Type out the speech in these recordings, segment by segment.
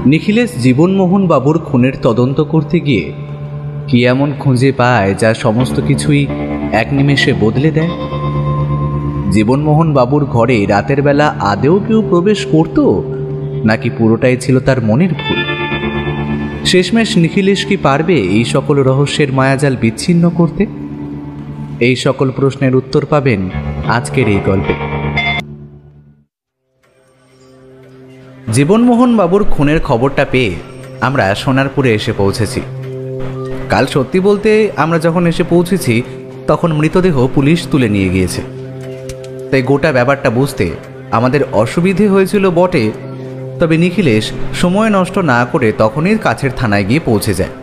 নিখিলেশ জীবনমোহন বাবুর খুনের তদন্ত করতে গিয়ে কি এমন খুঁজে পায় যা সমস্ত কিছুই এক নিমেষে বদলে দেয়? জীবনমোহন বাবুর ঘরে রাতের বেলা আদেও কেউ প্রবেশ করত, নাকি পুরোটাই ছিল তার মনের ভুল? শেষমেশ নিখিলেশ কি পারবে এই সকল রহস্যের মায়াজাল বিচ্ছিন্ন করতে? এই সকল প্রশ্নের উত্তর পাবেন আজকের এই গল্পে। জীবনমোহন বাবুর খুনের খবরটা পেয়ে আমরা সোনারপুরে এসে পৌঁছেছি। কাল সত্যি বলতে আমরা যখন এসে পৌঁছেছি তখন মৃতদেহ পুলিশ তুলে নিয়ে গিয়েছে। তাই গোটা ব্যাপারটা বুঝতে আমাদের অসুবিধে হয়েছিল বটে, তবে নিখিলেশ সময় নষ্ট না করে তখনই কাছের থানায় গিয়ে পৌঁছে যায়।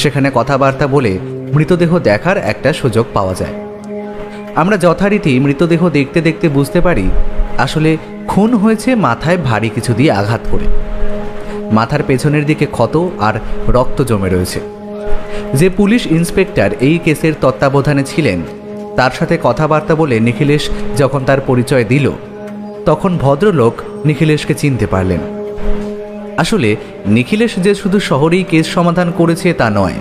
সেখানে কথাবার্তা বলে মৃতদেহ দেখার একটা সুযোগ পাওয়া যায়। আমরা যথারীতি মৃতদেহ দেখতে দেখতে বুঝতে পারি আসলে খুন হয়েছে মাথায় ভারী কিছু দিয়ে আঘাত করে। মাথার পেছনের দিকে ক্ষত আর রক্ত জমে রয়েছে। যে পুলিশ ইন্সপেক্টর এই কেসের তত্ত্বাবধানে ছিলেন তার সাথে কথাবার্তা বলে নিখিলেশ যখন তার পরিচয় দিল তখন ভদ্রলোক নিখিলেশকে চিনতে পারলেন। আসলে নিখিলেশ যে শুধু শহরেই কেস সমাধান করেছে তা নয়,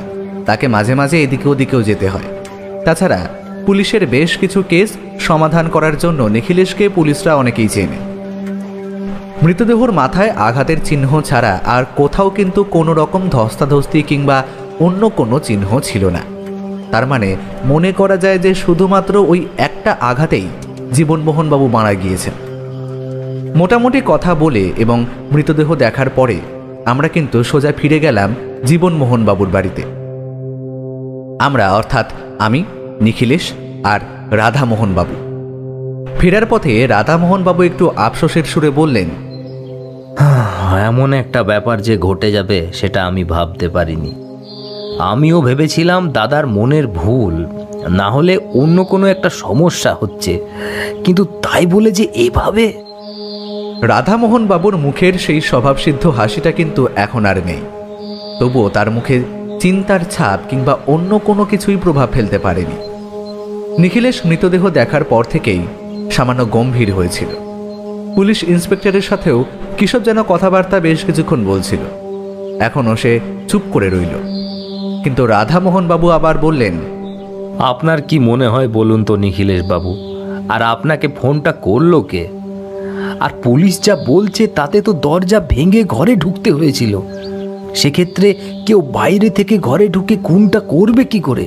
তাকে মাঝে মাঝে এদিকে ওদিকেও যেতে হয়। তাছাড়া পুলিশের বেশ কিছু কেস সমাধান করার জন্য নিখিলেশকে পুলিশরা অনেকেই চেনে। মৃতদেহর মাথায় আঘাতের চিহ্ন ছাড়া আর কোথাও কিন্তু কোনো রকম ধস্তাধস্তি কিংবা অন্য কোনো চিহ্ন ছিল না। তার মানে মনে করা যায় যে শুধুমাত্র ওই একটা আঘাতেই জীবনমোহনবাবু মারা গিয়েছেন। মোটামুটি কথা বলে এবং মৃতদেহ দেখার পরে আমরা কিন্তু সোজা ফিরে গেলাম জীবনমোহনবাবুর বাড়িতে। আমরা অর্থাৎ আমি, নিখিলেশ আর রাধামোহনবাবু। ফেরার পথে রাধামোহনবাবু একটু আফসোসের সুরে বললেন, এমন একটা ব্যাপার যে ঘটে যাবে সেটা আমি ভাবতে পারিনি। আমিও ভেবেছিলাম দাদার মনের ভুল, না হলে অন্য কোনো একটা সমস্যা হচ্ছে, কিন্তু তাই বলে যে এভাবে। রাধামোহনবাবুর মুখের সেই স্বভাবসিদ্ধ হাসিটা কিন্তু এখন আর নেই। তবুও তার মুখে চিন্তার ছাপ কিংবা অন্য কোনো কিছুই প্রভাব ফেলতে পারেনি। নিখিলেশ মৃতদেহ দেখার পর থেকেই সামান্য গম্ভীর হয়েছিল। পুলিশ ইন্সপেক্টরের সাথেও কিসব যেন কথাবার্তা বেশ কিছুক্ষণ বলছিল। এখনও সে চুপ করে রইল। কিন্তু রাধামোহনবাবু আবার বললেন, আপনার কি মনে হয় বলুন তো নিখিলেশ বাবু, আর আপনাকে ফোনটা করলো কে? আর পুলিশ যা বলছে তাতে তো দরজা ভেঙে ঘরে ঢুকতে হয়েছিল। সেক্ষেত্রে কেউ বাইরে থেকে ঘরে ঢুকে খুনটা করবে কি করে?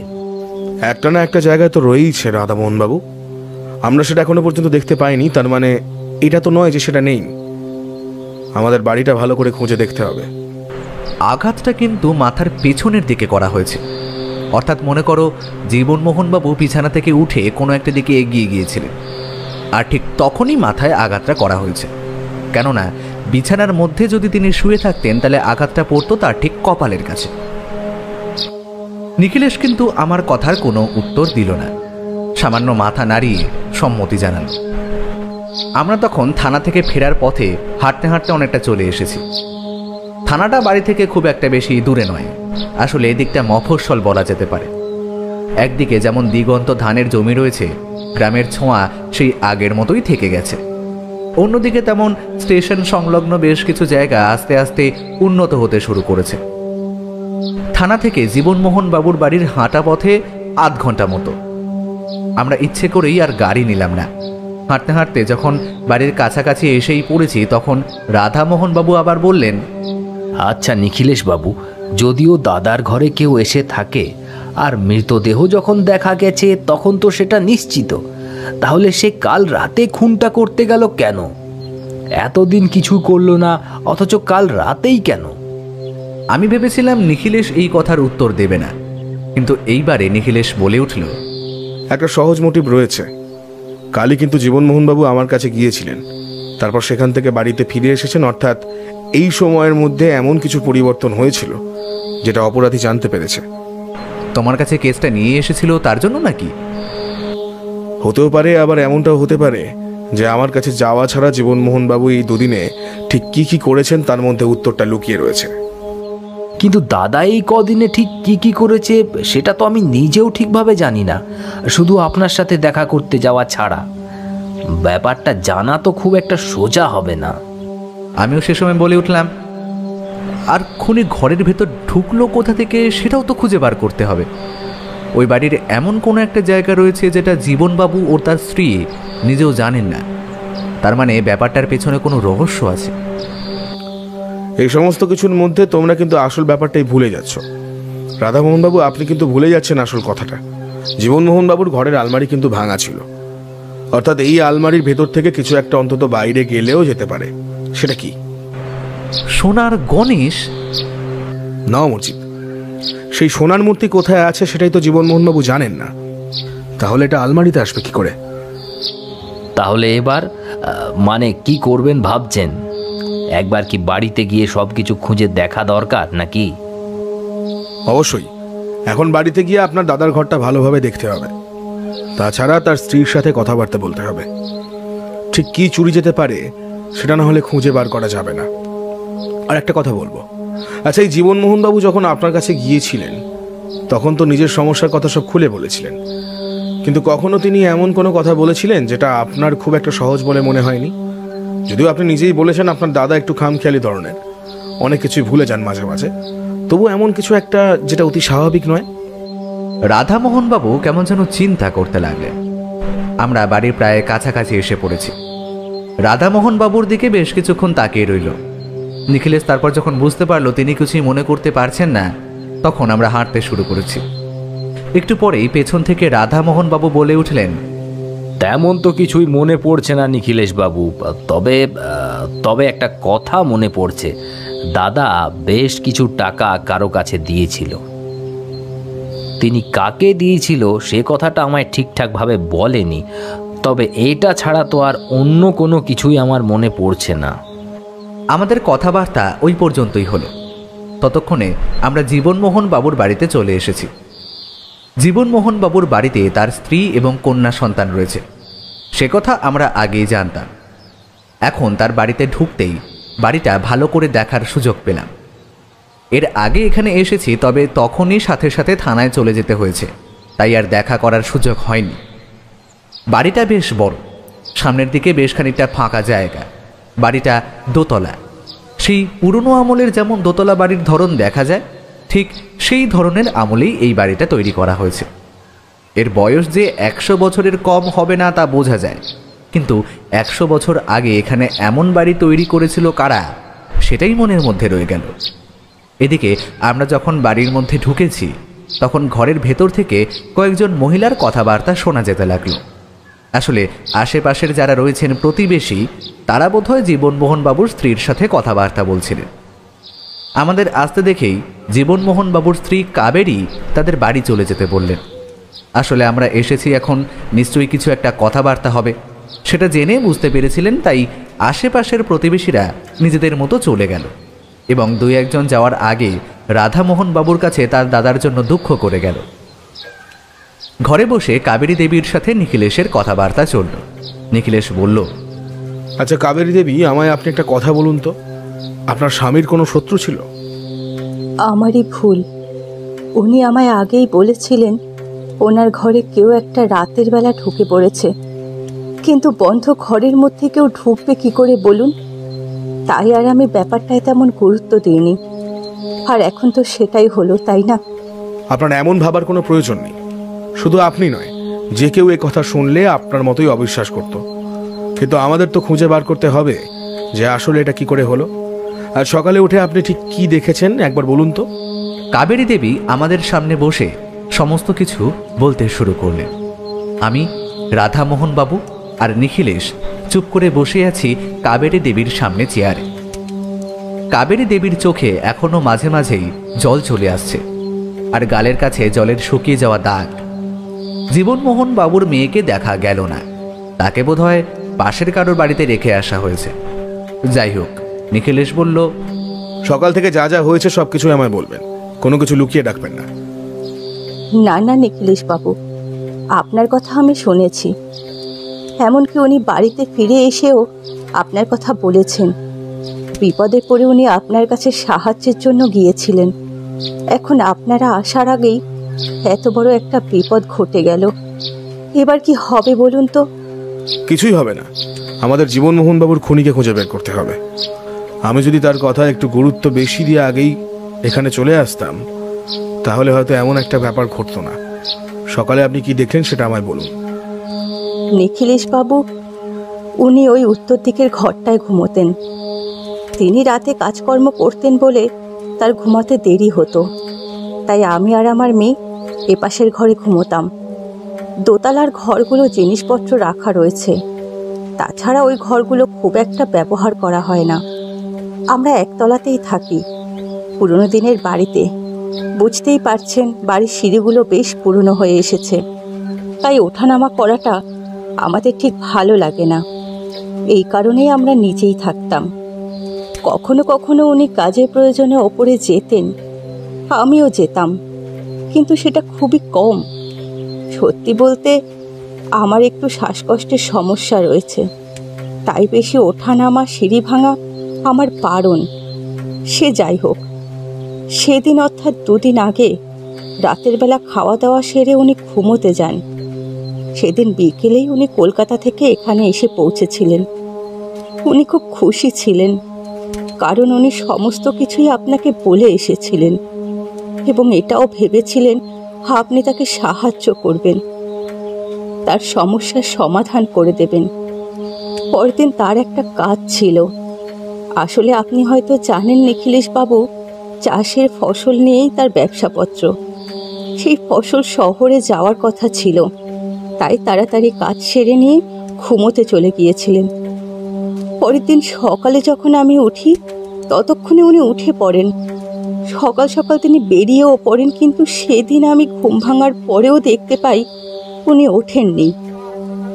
একটা না একটা জায়গায় তো রয়েইছে রাধামোহনবাবু, আমরা সেটা এখনো পর্যন্ত দেখতে পাইনি। তার মানে এটা তো নয় যে সেটা নেই। আমাদের বাড়িটা ভালো করে খুঁজে দেখতে হবে। আঘাতটা কিন্তু মাথার পেছনের দিকে করা হয়েছে। অর্থাৎ মনে করো জীবনমোহনবাবু বিছানা থেকে উঠে কোনো একটা দিকে এগিয়ে গিয়েছিলেন, আর ঠিক তখনই মাথায় আঘাতটা করা হয়েছে। কেননা বিছানার মধ্যে যদি তিনি শুয়ে থাকতেন তাহলে আঘাতটা পড়তো তার ঠিক কপালের কাছে। নিখিলেশ কিন্তু আমার কথার কোনো উত্তর দিল না, সামান্য মাথা নাড়িয়ে সম্মতি জানাল। আমরা তখন থানা থেকে ফেরার পথে হাঁটতে হাঁটতে অনেকটা চলে এসেছি। থানাটা বাড়ি থেকে খুব একটা বেশি দূরে নয়, আসলে এদিকটা মফস্বল বলা যেতে পারে। একদিকে যেমন দিগন্ত ধানের জমি রয়েছে, গ্রামের ছোঁয়া সেই আগের মতোই থেকে গেছে। অন্যদিকে তেমন স্টেশন সংলগ্ন বেশ কিছু জায়গা আস্তে আস্তে উন্নত হতে শুরু করেছে। থানা থেকে জীবনমোহন বাবুর বাড়ির হাঁটা পথে আধ ঘন্টা মতো। আমরা ইচ্ছে করেই আর গাড়ি নিলাম না। হাঁটতে হাঁটতে যখন বাড়ির কাছাকাছি এসেই পড়েছি তখন রাধামোহন বাবু আবার বললেন, আচ্ছা নিখিলেশ বাবু, যদিও দাদার ঘরে কেউ এসে থাকে আর মৃতদেহ যখন দেখা গেছে তখন তো সেটা নিশ্চিত, তাহলে সে কাল রাতে খুনটা করতে গেল কেন? এতদিন কিছু করলো না, অথচ কাল রাতেই কেন? আমি ভেবেছিলাম নিখিলেশ এই কথার উত্তর দেবে না, কিন্তু এইবারে নিখিলেশ বলে উঠল, একটা সহজ মোটিভ রয়েছে। কালই কিন্তু জীবনমোহনবাবু আমার কাছে গিয়েছিলেন, তারপর সেখান থেকে বাড়িতে ফিরে এসেছেন। অর্থাৎ এই সময়ের মধ্যে এমন কিছু পরিবর্তন হয়েছিল যেটা অপরাধী জানতে পেরেছে। তোমার কাছে কেসটা নিয়ে এসেছিল তার জন্য নাকি? হতেও পারে, আবার এমনটাও হতে পারে যে আমার কাছে যাওয়া ছাড়া জীবনমোহনবাবু এই দুদিনে ঠিক কি কি করেছেন তার মধ্যে উত্তরটা লুকিয়ে রয়েছে। কিন্তু দাদা এই কদিনে ঠিক কি কি করেছে সেটা তো আমি নিজেও ঠিকভাবে জানি না, শুধু আপনার সাথে দেখা করতে যাওয়া ছাড়া। ব্যাপারটা জানা তো খুব একটা সোজা হবে না। আমিও সে সময় বলে উঠলাম, আর খুনি ঘরের ভেতর ঢুকলো কোথা থেকে সেটাও তো খুঁজে বার করতে হবে। ওই বাড়ির এমন কোনো একটা জায়গা রয়েছে যেটা জীবনবাবু ও তার স্ত্রী নিজেও জানেন না। তার মানে ব্যাপারটার পেছনে কোনো রহস্য আছে। এই সমস্ত কিছুর মধ্যে তোমরা কিন্তু আসল ব্যাপারটাই ভুলে যাচ্ছ। রাধামোহন বাবু, আপনি কিন্তু ভুলে যাচ্ছেন আসল কথাটা। জীবনমোহন বাবুর ঘরের আলমারি কিন্তু ভাঙা ছিল, অর্থাৎ এই আলমারির ভেতর থেকে কিছু একটা অন্তত বাইরে গেলেও যেতে পারে। সেটা কি? সোনার গণেশ? না অমরজিৎ, সেই সোনার মূর্তি কোথায় আছে সেটাই তো জীবনমোহন বাবু জানেন না। তাহলে এটা আলমারিতে আসবে কি করে? তাহলে এবার মানে কি করবেন ভাবছেন? একবার কি বাড়িতে গিয়ে সব কিছু খুঁজে দেখা দরকার নাকি? অবশ্যই, এখন বাড়িতে গিয়ে আপনার দাদার ঘরটা ভালোভাবে দেখতে হবে। তাছাড়া তার স্ত্রীর সাথে কথাবার্তা বলতে হবে। ঠিক কি চুরি যেতে পারে সেটা না হলে খুঁজে বার করা যাবে না। আর একটা কথা বলবো, আচ্ছা, এই জীবনমোহন বাবু যখন আপনার কাছে গিয়েছিলেন তখন তো নিজের সমস্যার কথা সব খুলে বলেছিলেন, কিন্তু কখনো তিনি এমন কোনো কথা বলেছিলেন যেটা আপনার খুব একটা সহজ বলে মনে হয়নি? যদিও আপনি নিজেই বলেছেন আপনার দাদা একটু খামখেয়ালি ধরনের, অনেক কিছুই ভুলে যান মাঝে মাঝে, তবু এমন কিছু একটা যেটা অতি স্বাভাবিক নয়? রাধামোহনবাবু কেমন যেন চিন্তা করতে লাগলেন। আমরা বাড়ির প্রায় কাছাকাছি এসে পড়েছি। রাধামোহনবাবুর দিকে বেশ কিছুক্ষণ তাকিয়ে রইল। নিখিলেশ তারপর যখন বুঝতে পারলো তিনি কিছুই মনে করতে পারছেন না, তখন আমরা হাঁটতে শুরু করেছি। একটু পরেই পেছন থেকে রাধামোহনবাবু বলে উঠলেন, তেমন তো কিছুই মনে পড়ছে না নিখিলেশ বাবু, তবে তবে একটা কথা মনে পড়ছে। দাদা বেশ কিছু টাকা কারো কাছে দিয়েছিল। তিনি কাকে দিয়েছিল সে কথাটা আমায় ঠিকঠাকভাবে বলেনি, তবে এটা ছাড়া তো আর অন্য কোনো কিছুই আমার মনে পড়ছে না। আমাদের কথাবার্তা ওই পর্যন্তই হলো। ততক্ষণে আমরা জীবনমোহন বাবুর বাড়িতে চলে এসেছি। জীবনমোহন বাবুর বাড়িতে তার স্ত্রী এবং কন্যা সন্তান রয়েছে, সে কথা আমরা আগেই জানতাম। এখন তার বাড়িতে ঢুকতেই বাড়িটা ভালো করে দেখার সুযোগ পেলাম। এর আগে এখানে এসেছি, তবে তখনই সাথে সাথে থানায় চলে যেতে হয়েছে, তাই আর দেখা করার সুযোগ হয়নি। বাড়িটা বেশ বড়, সামনের দিকে বেশ খানিকটা ফাঁকা জায়গা। বাড়িটা দোতলা। সেই পুরনো আমলের যেমন দোতলা বাড়ির ধরন দেখা যায়, ঠিক সেই ধরনের আমলেই এই বাড়িটা তৈরি করা হয়েছে। এর বয়স যে 100 বছরের কম হবে না তা বোঝা যায়, কিন্তু 100 বছর আগে এখানে এমন বাড়ি তৈরি করেছিল কারা, সেটাই মনের মধ্যে রয়ে গেল। এদিকে আমরা যখন বাড়ির মধ্যে ঢুকেছি তখন ঘরের ভেতর থেকে কয়েকজন মহিলার কথাবার্তা শোনা যেতে লাগলো। আসলে আশেপাশের যারা রয়েছেন প্রতিবেশী, তারা বোধহয় জীবনমোহন বাবুর স্ত্রীর সাথে কথাবার্তা বলছিলেন। আমাদের আসতে দেখেই জীবনমোহন বাবুর স্ত্রী কাবেরী তাদের বাড়ি চলে যেতে বললেন। আসলে আমরা এসেছি এখন, নিশ্চয়ই কিছু একটা কথাবার্তা হবে, সেটা জেনে বুঝতে পেরেছিলেন, তাই আশেপাশের প্রতিবেশীরা নিজেদের মতো চলে গেল এবং 2-1 জন যাওয়ার আগে রাধামোহন বাবুর কাছে তার দাদার জন্য দুঃখ করে গেল। ঘরে বসে কাবেরী দেবীর সাথে নিখিলেশের কথাবার্তা চলল। নিখিলেশ বলল, আচ্ছা কাবেরী দেবী, আমায় আপনি একটা কথা বলুন তো, আপনার স্বামীর কোনো শত্রু ছিল? আমারই ভুল। উনি আমায় আগেই বলেছিলেন ওনার ঘরে কেউ একটা রাতের বেলা ঢুকে পড়েছে, কিন্তু বন্ধ ঘরের মধ্যে কেউ ঢুকবে কি করে বলুন? তাই আর আমি ব্যাপারটায় তেমন গুরুত্ব দিইনি। আর এখন তো সেটাই হলো, তাই না? আপনার এমন ভাবার কোনো প্রয়োজন নেই। শুধু আপনি নয়, যে কেউ এ কথা শুনলে আপনার মতোই অবিশ্বাস করত। কিন্তু আমাদের তো খুঁজে বার করতে হবে যে আসলে এটা কি করে হলো। আর সকালে উঠে আপনি ঠিক কি দেখেছেন একবার বলুন তো। কাবেরী দেবী আমাদের সামনে বসে সমস্ত কিছু বলতে শুরু করলেন। আমি, রাধামোহন বাবু আর নিখিলেশ চুপ করে বসে আছি কাবেরী দেবীর সামনে চেয়ারে। কাবেরী দেবীর চোখে এখনো মাঝে মাঝেই জল চলে আসছে, আর গালের কাছে জলের শুকিয়ে যাওয়া দাগ। জীবনমোহন বাবুর মেয়েকে দেখা গেল না, তাকে বোধহয় পাশের কারোর বাড়িতে রেখে আসা হয়েছে। যাই হোক, নিখিলেশ বলল, সকাল থেকে যা যা হয়েছে সবকিছু আমায় বলবেন, কোনো কিছু লুকিয়ে রাখবেন না। না না নিখিলেশ বাবু, আপনার কথা আমি শুনেছি। এমনকি উনি বাড়িতে ফিরে এসেও আপনার কথা বলেছেন। বিপদে পড়ে উনি আপনার কাছে সাহায্যের জন্য গিয়েছিলেন। এখন আপনারা আসার আগেই এত বড় একটা বিপদ ঘটে গেল। এবার কি হবে বলুন তো? কিছুই হবে না, আমাদের জীবনমোহন বাবুর খুনিকে খুঁজে বের করতে হবে। আমি যদি তার কথা একটু গুরুত্ব বেশি দিয়ে আগেই এখানে চলে আসতাম, তাহলে হয়তো এমন একটা ব্যাপার ঘটতো না। সকালে আপনি কি দেখলেন সেটা আমায় বলুন। নিখিলেশ বাবু, উনি ওই উত্তর দিকের ঘরটায় ঘুমোতেন। তিনি রাতে কাজকর্ম করতেন বলে তার ঘুমাতে দেরি হতো, তাই আমি আর আমার মেয়ে এপাশের ঘরে ঘুমোতাম। দোতলার ঘরগুলো জিনিসপত্র রাখা রয়েছে, তাছাড়া ওই ঘরগুলো খুব একটা ব্যবহার করা হয় না। আমরা একতলাতেই থাকি, পুরনো দিনের বাড়িতে। বুঝতেই পারছেন, বাড়ির সিঁড়িগুলো বেশ পুরনো হয়ে এসেছে, তাই ওঠানামা করাটা আমাদের ঠিক ভালো লাগে না। এই কারণেই আমরা নিচেই থাকতাম। কখনো কখনো উনি কাজের প্রয়োজনে ওপরে যেতেন, আমিও যেতাম, কিন্তু সেটা খুবই কম। সত্যি বলতে আমার একটু শ্বাসকষ্টের সমস্যা রয়েছে, তাই বেশি ওঠানামা সিঁড়ি ভাঙা আমার বারণ। সে যাই হোক, সেদিন অর্থাৎ 2 দিন আগে রাতের বেলা খাওয়া দাওয়া সেরে উনি ঘুমোতে যান। সেদিন বিকেলেই উনি কলকাতা থেকে এখানে এসে পৌঁছেছিলেন। উনি খুব খুশি ছিলেন, কারণ উনি সমস্ত কিছুই আপনাকে বলে এসেছিলেন এবং এটাও ভেবেছিলেন আপনি তাকে সাহায্য করবেন, তার সমস্যার সমাধান করে দেবেন। পরদিন তার একটা কাজ ছিল। আসলে আপনি হয়তো জানেন নিখিলেশ বাবু, চাষের ফসল নিয়েই তার ব্যবসাপত্র। সেই ফসল শহরে যাওয়ার কথা ছিল, তাই তাড়াতাড়ি কাজ সেরে নিয়ে ঘুমোতে চলে গিয়েছিলেন। পরের দিন সকালে যখন আমি উঠি, ততক্ষণে উনি উঠে পড়েন। সকাল সকাল তিনি বেরিয়েও পড়েন, কিন্তু সেদিন আমি ঘুম ভাঙার পরেও দেখতে পাই উনি ওঠেননি।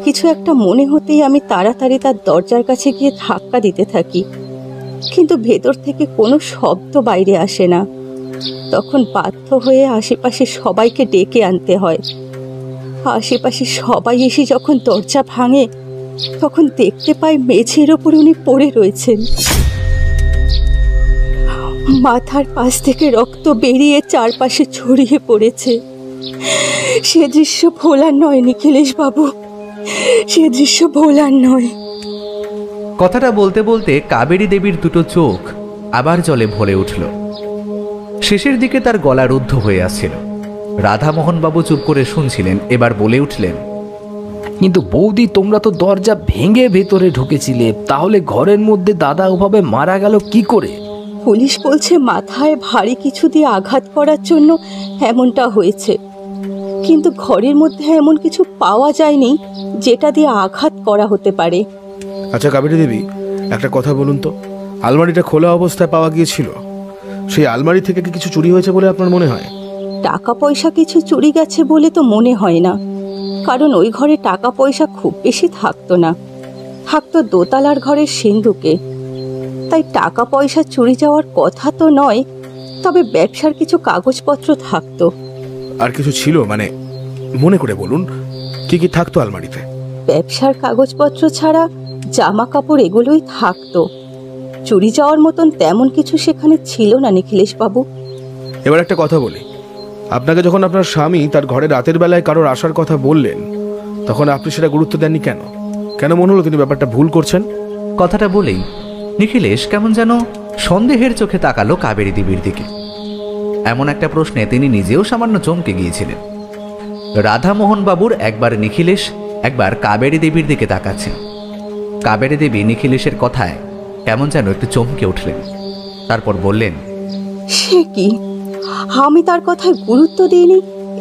কিছু একটা মনে হতেই আমি তাড়াতাড়ি তার দরজার কাছে গিয়ে ধাক্কা দিতে থাকি, কিন্তু ভেতর থেকে কোনো শব্দ বাইরে আসে না। তখন বাধ্য হয়ে আশেপাশে সবাইকে ডেকে আনতে হয়। আশেপাশে সবাই এসে যখন দরজা ভাঙে, তখন দেখতে পাই মেঝের ওপর উনি পড়ে রয়েছেন। মাথার পাশ থেকে রক্ত বেরিয়ে চারপাশে ছড়িয়ে পড়েছে। সে দৃশ্য ভোলার নয় নিখিলেশ বাবু, সে দৃশ্য ভোলার নয়। কথাটা বলতে বলতে কাবেরী দেবীর দুটো চোখ আবার জলে ভরে উঠল। শেষের দিকে তার গলা রুদ্ধ হয়ে আসছিল। রাধামোহনবাবু চুপ করে শুনছিলেন, এবার বলে উঠলেন, কিন্তু বৌদি, তোমরা তো দরজা ভেঙে ভেতরে ঢুকেছিলে, তাহলে ঘরের মধ্যে দাদা ওভাবে মারা গেল কি করে? পুলিশ বলছে মাথায় ভারী কিছু দিয়ে আঘাত করার জন্য এমনটা হয়েছে, কিন্তু ঘরের মধ্যে এমন কিছু পাওয়া যায়নি যেটা দিয়ে আঘাত করা হতে পারে। আচ্ছা কাবেরী দেবী, একটা কথা বলুন তো, আলমারিটা খোলা অবস্থায় পাওয়া গিয়েছিল, সেই আলমারি থেকে কি কিছু চুরি হয়েছে বলে আপনার মনে হয়? টাকা পয়সা কিছু চুরি গেছে বলে তো মনে হয় না, কারণ ওই ঘরে টাকা পয়সা খুব বেশি থাকতো না, থাকতো দোতলার ঘরের সিন্ধুকে। তাই টাকা পয়সা চুরি যাওয়ার কথা তো নয়, তবে ব্যবসার কিছু কাগজপত্র থাকতো। আর কিছু ছিল? মানে মনে করে বলুন, কি কি থাকতো আলমারিতে? ব্যবসার কাগজপত্র ছাড়া জামা কাপড় এগুলোই থাকতো। চুরি যাওয়ার মতন তেমন কিছু সেখানে ছিল না নিখিলেশ বাবু। এবার একটা কথা বলি, আপনাকে যখন আপনার স্বামী তার ঘরে রাতের বেলায় কারোর আসার কথা বললেন, তখন আপনি সেটা গুরুত্ব দেননি কেন? কেন মনে হলো তিনি ব্যাপারটা ভুল করছেন? কথাটা বলেই নিখিলেশ কেমন যেন সন্দেহের চোখে তাকালো কাবেরী দেবীর দিকে। এমন একটা প্রশ্নে তিনি নিজেও সামান্য চমকে গিয়েছিলেন। রাধামোহনবাবুর একবার নিখিলেশ, একবার কাবেরী দেবীর দিকে তাকাচ্ছেন। কাবেরী দেবী নিখিলেশের কথায় কেমন যেন একটু চমকে উঠলেন, তারপর বললেন, সে কি, আমি তার কথায় গুরুত্ব দিইনি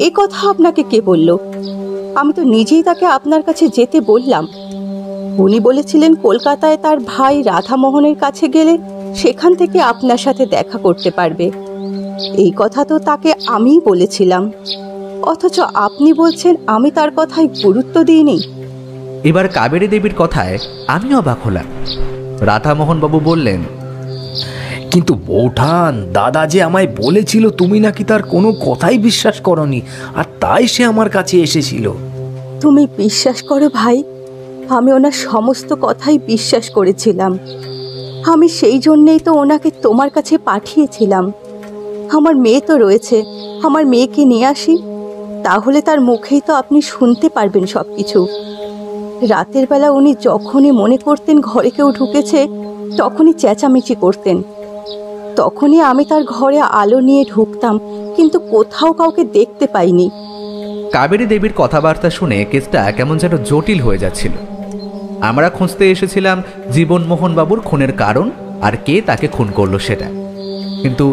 এ কথা আপনাকে কে বলল? আমি তো নিজেই তাকে আপনার কাছে যেতে বললাম। উনি বলেছিলেন কলকাতায় তার ভাই রাধামোহনের কাছে গেলে সেখান থেকে আপনার সাথে দেখা করতে পারবে। এই কথা তো তাকে আমিই বলেছিলাম, অথচ আপনি বলছেন আমি তার কথায় গুরুত্ব দিইনি। এবার কাবেরী দেবীর কথায় আমি অবাক হলাম। রাধামোহনবাবু বললেন, কিন্তু বৌঠান, দাদা যে আমায় বলেছিল তুমি নাকি তার কোনো কথাই বিশ্বাস করনি, আর তাই সে আমার কাছে এসেছিল। তুমি বিশ্বাস করো ভাই, আমি ওনার সমস্ত কথাই বিশ্বাস করেছিলাম। আমি সেই জন্যেই তো ওনাকে তোমার কাছে পাঠিয়েছিলাম। আমার মেয়ে তো রয়েছে, আমার মেয়েকে নিয়ে আসি, তাহলে তার মুখেই তো আপনি শুনতে পারবেন সব কিছু। রাতের বেলা উনি যখনই মনে করতেন ঘরে কেউ ঢুকেছে, তখনই চেঁচামেচি করতেন। তখনই আমি তার ঘরে আলো নিয়ে ঢুকতাম, কিন্তু কোথাও কাউকে দেখতে পাইনি। কাবেরী দেবীর কথাবার্তা শুনে কেসটা কেমন যেন জটিল হয়ে যাচ্ছিল। আমরা খুঁজতে এসেছিলাম জীবনমোহন বাবুর খুনের কারণ আর কে তাকে খুন করলো সেটা, কিন্তু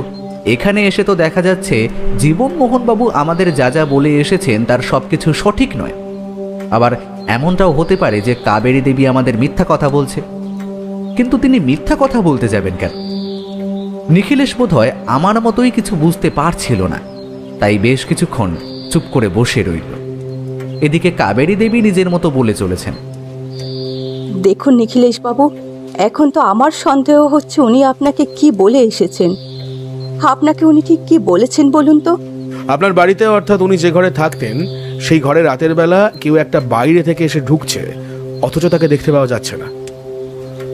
এখানে এসে তো দেখা যাচ্ছে জীবনমোহন বাবু আমাদের যা যা বলে এসেছেন তার সবকিছু সঠিক নয়। আবার এমনটাও হতে পারে যে কাবেরী দেবী আমাদের মিথ্যা কথা বলছে। কিন্তু তিনি মিথ্যা কথা বলতে যাবেন কেন? নিখিলেশ বোধহয় আমার মতোই কিছু বুঝতে পারছিল না, তাই বেশ কিছুক্ষণ চুপ করে বসে রইল। এদিকে কাবেরী দেবী নিজের মতো বলে চলেছেন, দেখুন নিখিলেশ বাবু, এখন তো আমার সন্দেহ হচ্ছে উনি আপনাকে কি বলে এসেছেন। আপনাকে উনি ঠিক কি বলেছেন বলুন তো? আপনার বাড়িতে, অর্থাৎ উনি যে ঘরে থাকতেন সেই ঘরে রাতের বেলা কেউ একটা বাইরে থেকে এসে ঢুকছে, অথচ তাকে দেখতে পাওয়া যাচ্ছে না।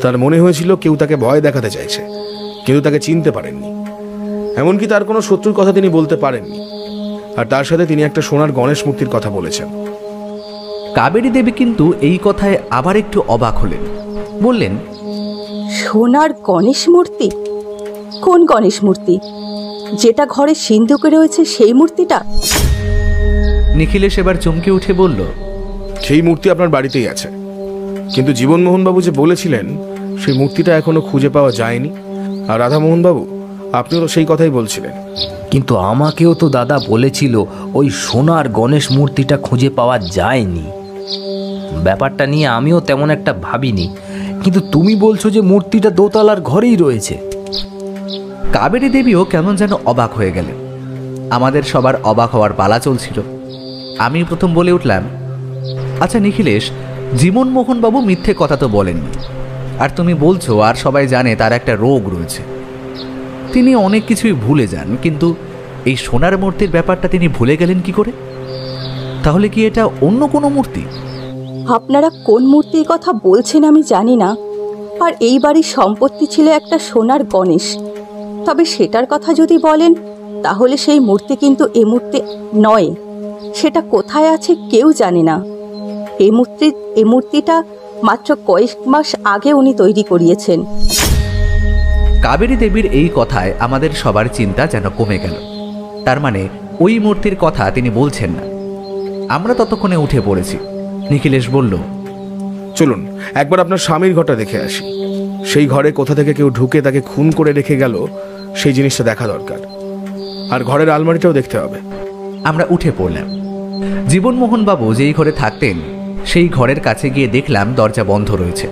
তার মনে হয়েছিল কেউ তাকে ভয় দেখাতে চাইছে, কিন্তু তাকে চিনতে পারেননি। এমনকি তার কোনো শত্রুর কথা তিনি বলতে পারেননি। আর তার সাথে তিনি একটা সোনার গণেশ মূর্তির কথা বলেছেন। কাবেরী দেবী কিন্তু এই কথায় আবার একটু অবাক হলেন। বললেন, সোনার গণেশ মূর্তি? কোন গণেশ মূর্তি? যেটা ঘরে সিন্ধুকে রয়েছে সেই মূর্তিটা? নিখিলেশ এবার চমকে উঠে বলল, সেই মূর্তি আপনার বাড়িতেই আছে, কিন্তু জীবনমোহনবাবু যে বলেছিলেন সেই মূর্তিটা এখনো খুঁজে পাওয়া যায়নি। আর রাধামোহনবাবু, আপনিও তো সেই কথাই বলছিলেন। কিন্তু আমাকেও তো দাদা বলেছিল ওই সোনার গণেশ মূর্তিটা খুঁজে পাওয়া যায়নি। ব্যাপারটা নিয়ে আমিও তেমন একটা ভাবিনি, কিন্তু তুমি বলছো যে মূর্তিটা দোতলার ঘরেই রয়েছে। কাবেরী দেবীও কেমন যেন অবাক হয়ে গেলেন। আমাদের সবার অবাক হওয়ার পালা চলছিল। আমি প্রথম বলে উঠলাম, আচ্ছা নিখিলেশ, জীবনমোহন বাবু মিথ্যে কথা তো বলেননি, আর তুমি বলছো আর সবাই জানে তার একটা রোগ রয়েছে। তিনি অনেক কিছুই ভুলে যান, কিন্তু এই সোনার মূর্তির ব্যাপারটা তিনি ভুলে গেলেন কি করে? তাহলে কি এটা অন্য কোনো মূর্তি? আপনারা কোন মূর্তির কথা বলছেন আমি জানি না, আর এই বাড়ির সম্পত্তি ছিল একটা সোনার গণেশ। তবে সেটার কথা যদি বলেন, তাহলে সেই মূর্তি কিন্তু এ মূর্তি নয়। সেটা কোথায় আছে কেউ জানে না। এই মূর্তিটা মাত্র কয়েক মাস আগে উনি তৈরি করিয়েছেন। কাবেরী দেবীর এই কথায় আমাদের সবার চিন্তা যেন কমে গেল। তার মানে ওই মূর্তির কথা তিনি বলছেন না। আমরা ততক্ষণে উঠে পড়েছি। নিখিলেশ বলল, চলুন একবার আপনার স্বামীর ঘরটা দেখে আসি। সেই ঘরে কোথা থেকে কেউ ঢুকে তাকে খুন করে রেখে গেল, সেই জিনিসটা দেখা দরকার। আর ঘরের আলমারিটাও দেখতে হবে। আমরা উঠে পড়লাম। জীবনমোহন বাবু যেই ঘরে থাকতেন সেই ঘরের কাছে গিয়ে দেখলাম দরজা বন্ধ রয়েছে।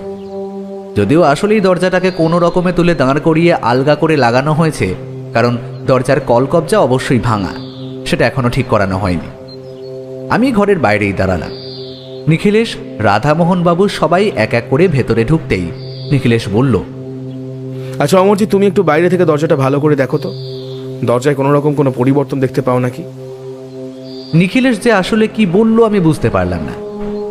যদিও আসলেই দরজাটাকে কোনো রকমে তুলে দাঁড় করিয়ে আলগা করে লাগানো হয়েছে, কারণ দরজার কলকবজা অবশ্যই ভাঙা, সেটা এখনো ঠিক করানো হয়নি। আমি ঘরের বাইরেই দাঁড়ালাম। নিখিলেশ, রাধামোহন বাবু সবাই এক এক করে ভেতরে ঢুকতেই নিখিলেশ বলল, আচ্ছা অমরজি, তুমি একটু বাইরে থেকে দরজাটা ভালো করে দেখো তো, দরজায় কোনো রকম কোনো পরিবর্তন দেখতে পাও নাকি? নিখিলেশ যে আসলে কি বলল আমি বুঝতে পারলাম না।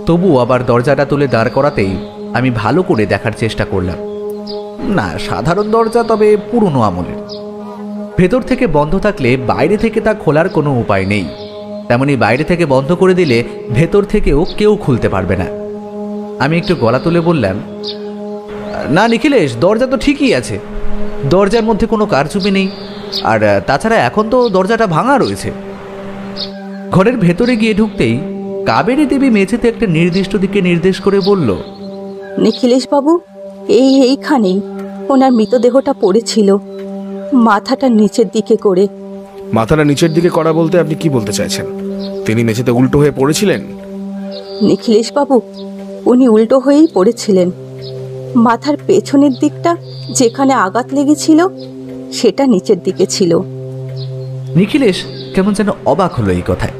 তবু আবার দরজাটা তুলে দাঁড় করাতেই আমি ভালো করে দেখার চেষ্টা করলাম। না, সাধারণ দরজা, তবে পুরনো আমলের। ভেতর থেকে বন্ধ থাকলে বাইরে থেকে তা খোলার কোনো উপায় নেই, তেমনি বাইরে থেকে বন্ধ করে দিলে ভেতর থেকেও কেউ খুলতে পারবে না। আমি একটু গলা তুলে বললাম, না নিখিলেশ, দরজা তো ঠিকই আছে, দরজার মধ্যে কোনো কারচুপি নেই, আর তাছাড়া এখন তো দরজাটা ভাঙা রয়েছে। ঘরের ভেতরে গিয়ে ঢুকতেই কাবেরী দেবী মেঝেতে একটা নির্দিষ্ট দিকে নির্দেশ করে বলল, নিখিলেশ বাবু, এইখানেই ওনার মৃতদেহটা পড়েছিল, মাথাটা নিচের দিকে করে। মাথাটা নিচের দিকে করা বলতে আপনি কি বলতে চাইছেন? তিনি মেঝেতে উল্টো হয়ে পড়েছিলেন? নিখিলেশ বাবু, উনি উল্টো হয়েই পড়েছিলেন। মাথার পেছনের দিকটা যেখানে আঘাত লেগেছিল সেটা নিচের দিকে ছিল। নিখিলেশ কেমন যেন অবাক হলো এই কথায়।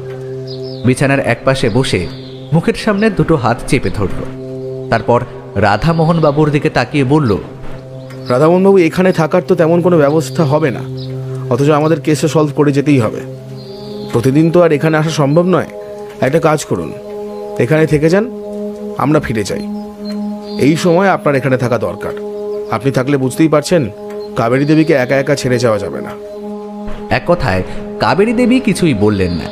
বিছানার একপাশে বসে মুখের সামনে দুটো হাত চেপে ধরল। তারপর রাধামোহন বাবুর দিকে তাকিয়ে বলল, রাধামোহনবাবু, এখানে থাকার তো তেমন কোনো ব্যবস্থা হবে না, অথচ আমাদের কেসে সলভ করে যেতেই হবে। প্রতিদিন তো আর এখানে আসা সম্ভব নয়। একটা কাজ করুন, এখানে থেকে যান, আমরা ফিরে যাই। এই সময় আপনার এখানে থাকা দরকার। আপনি থাকলে বুঝতেই পারছেন, কাবেরী দেবীকে একা একা ছেড়ে যাওয়া যাবে না। এক কথায় কাবেরী দেবী কিছুই বললেন না।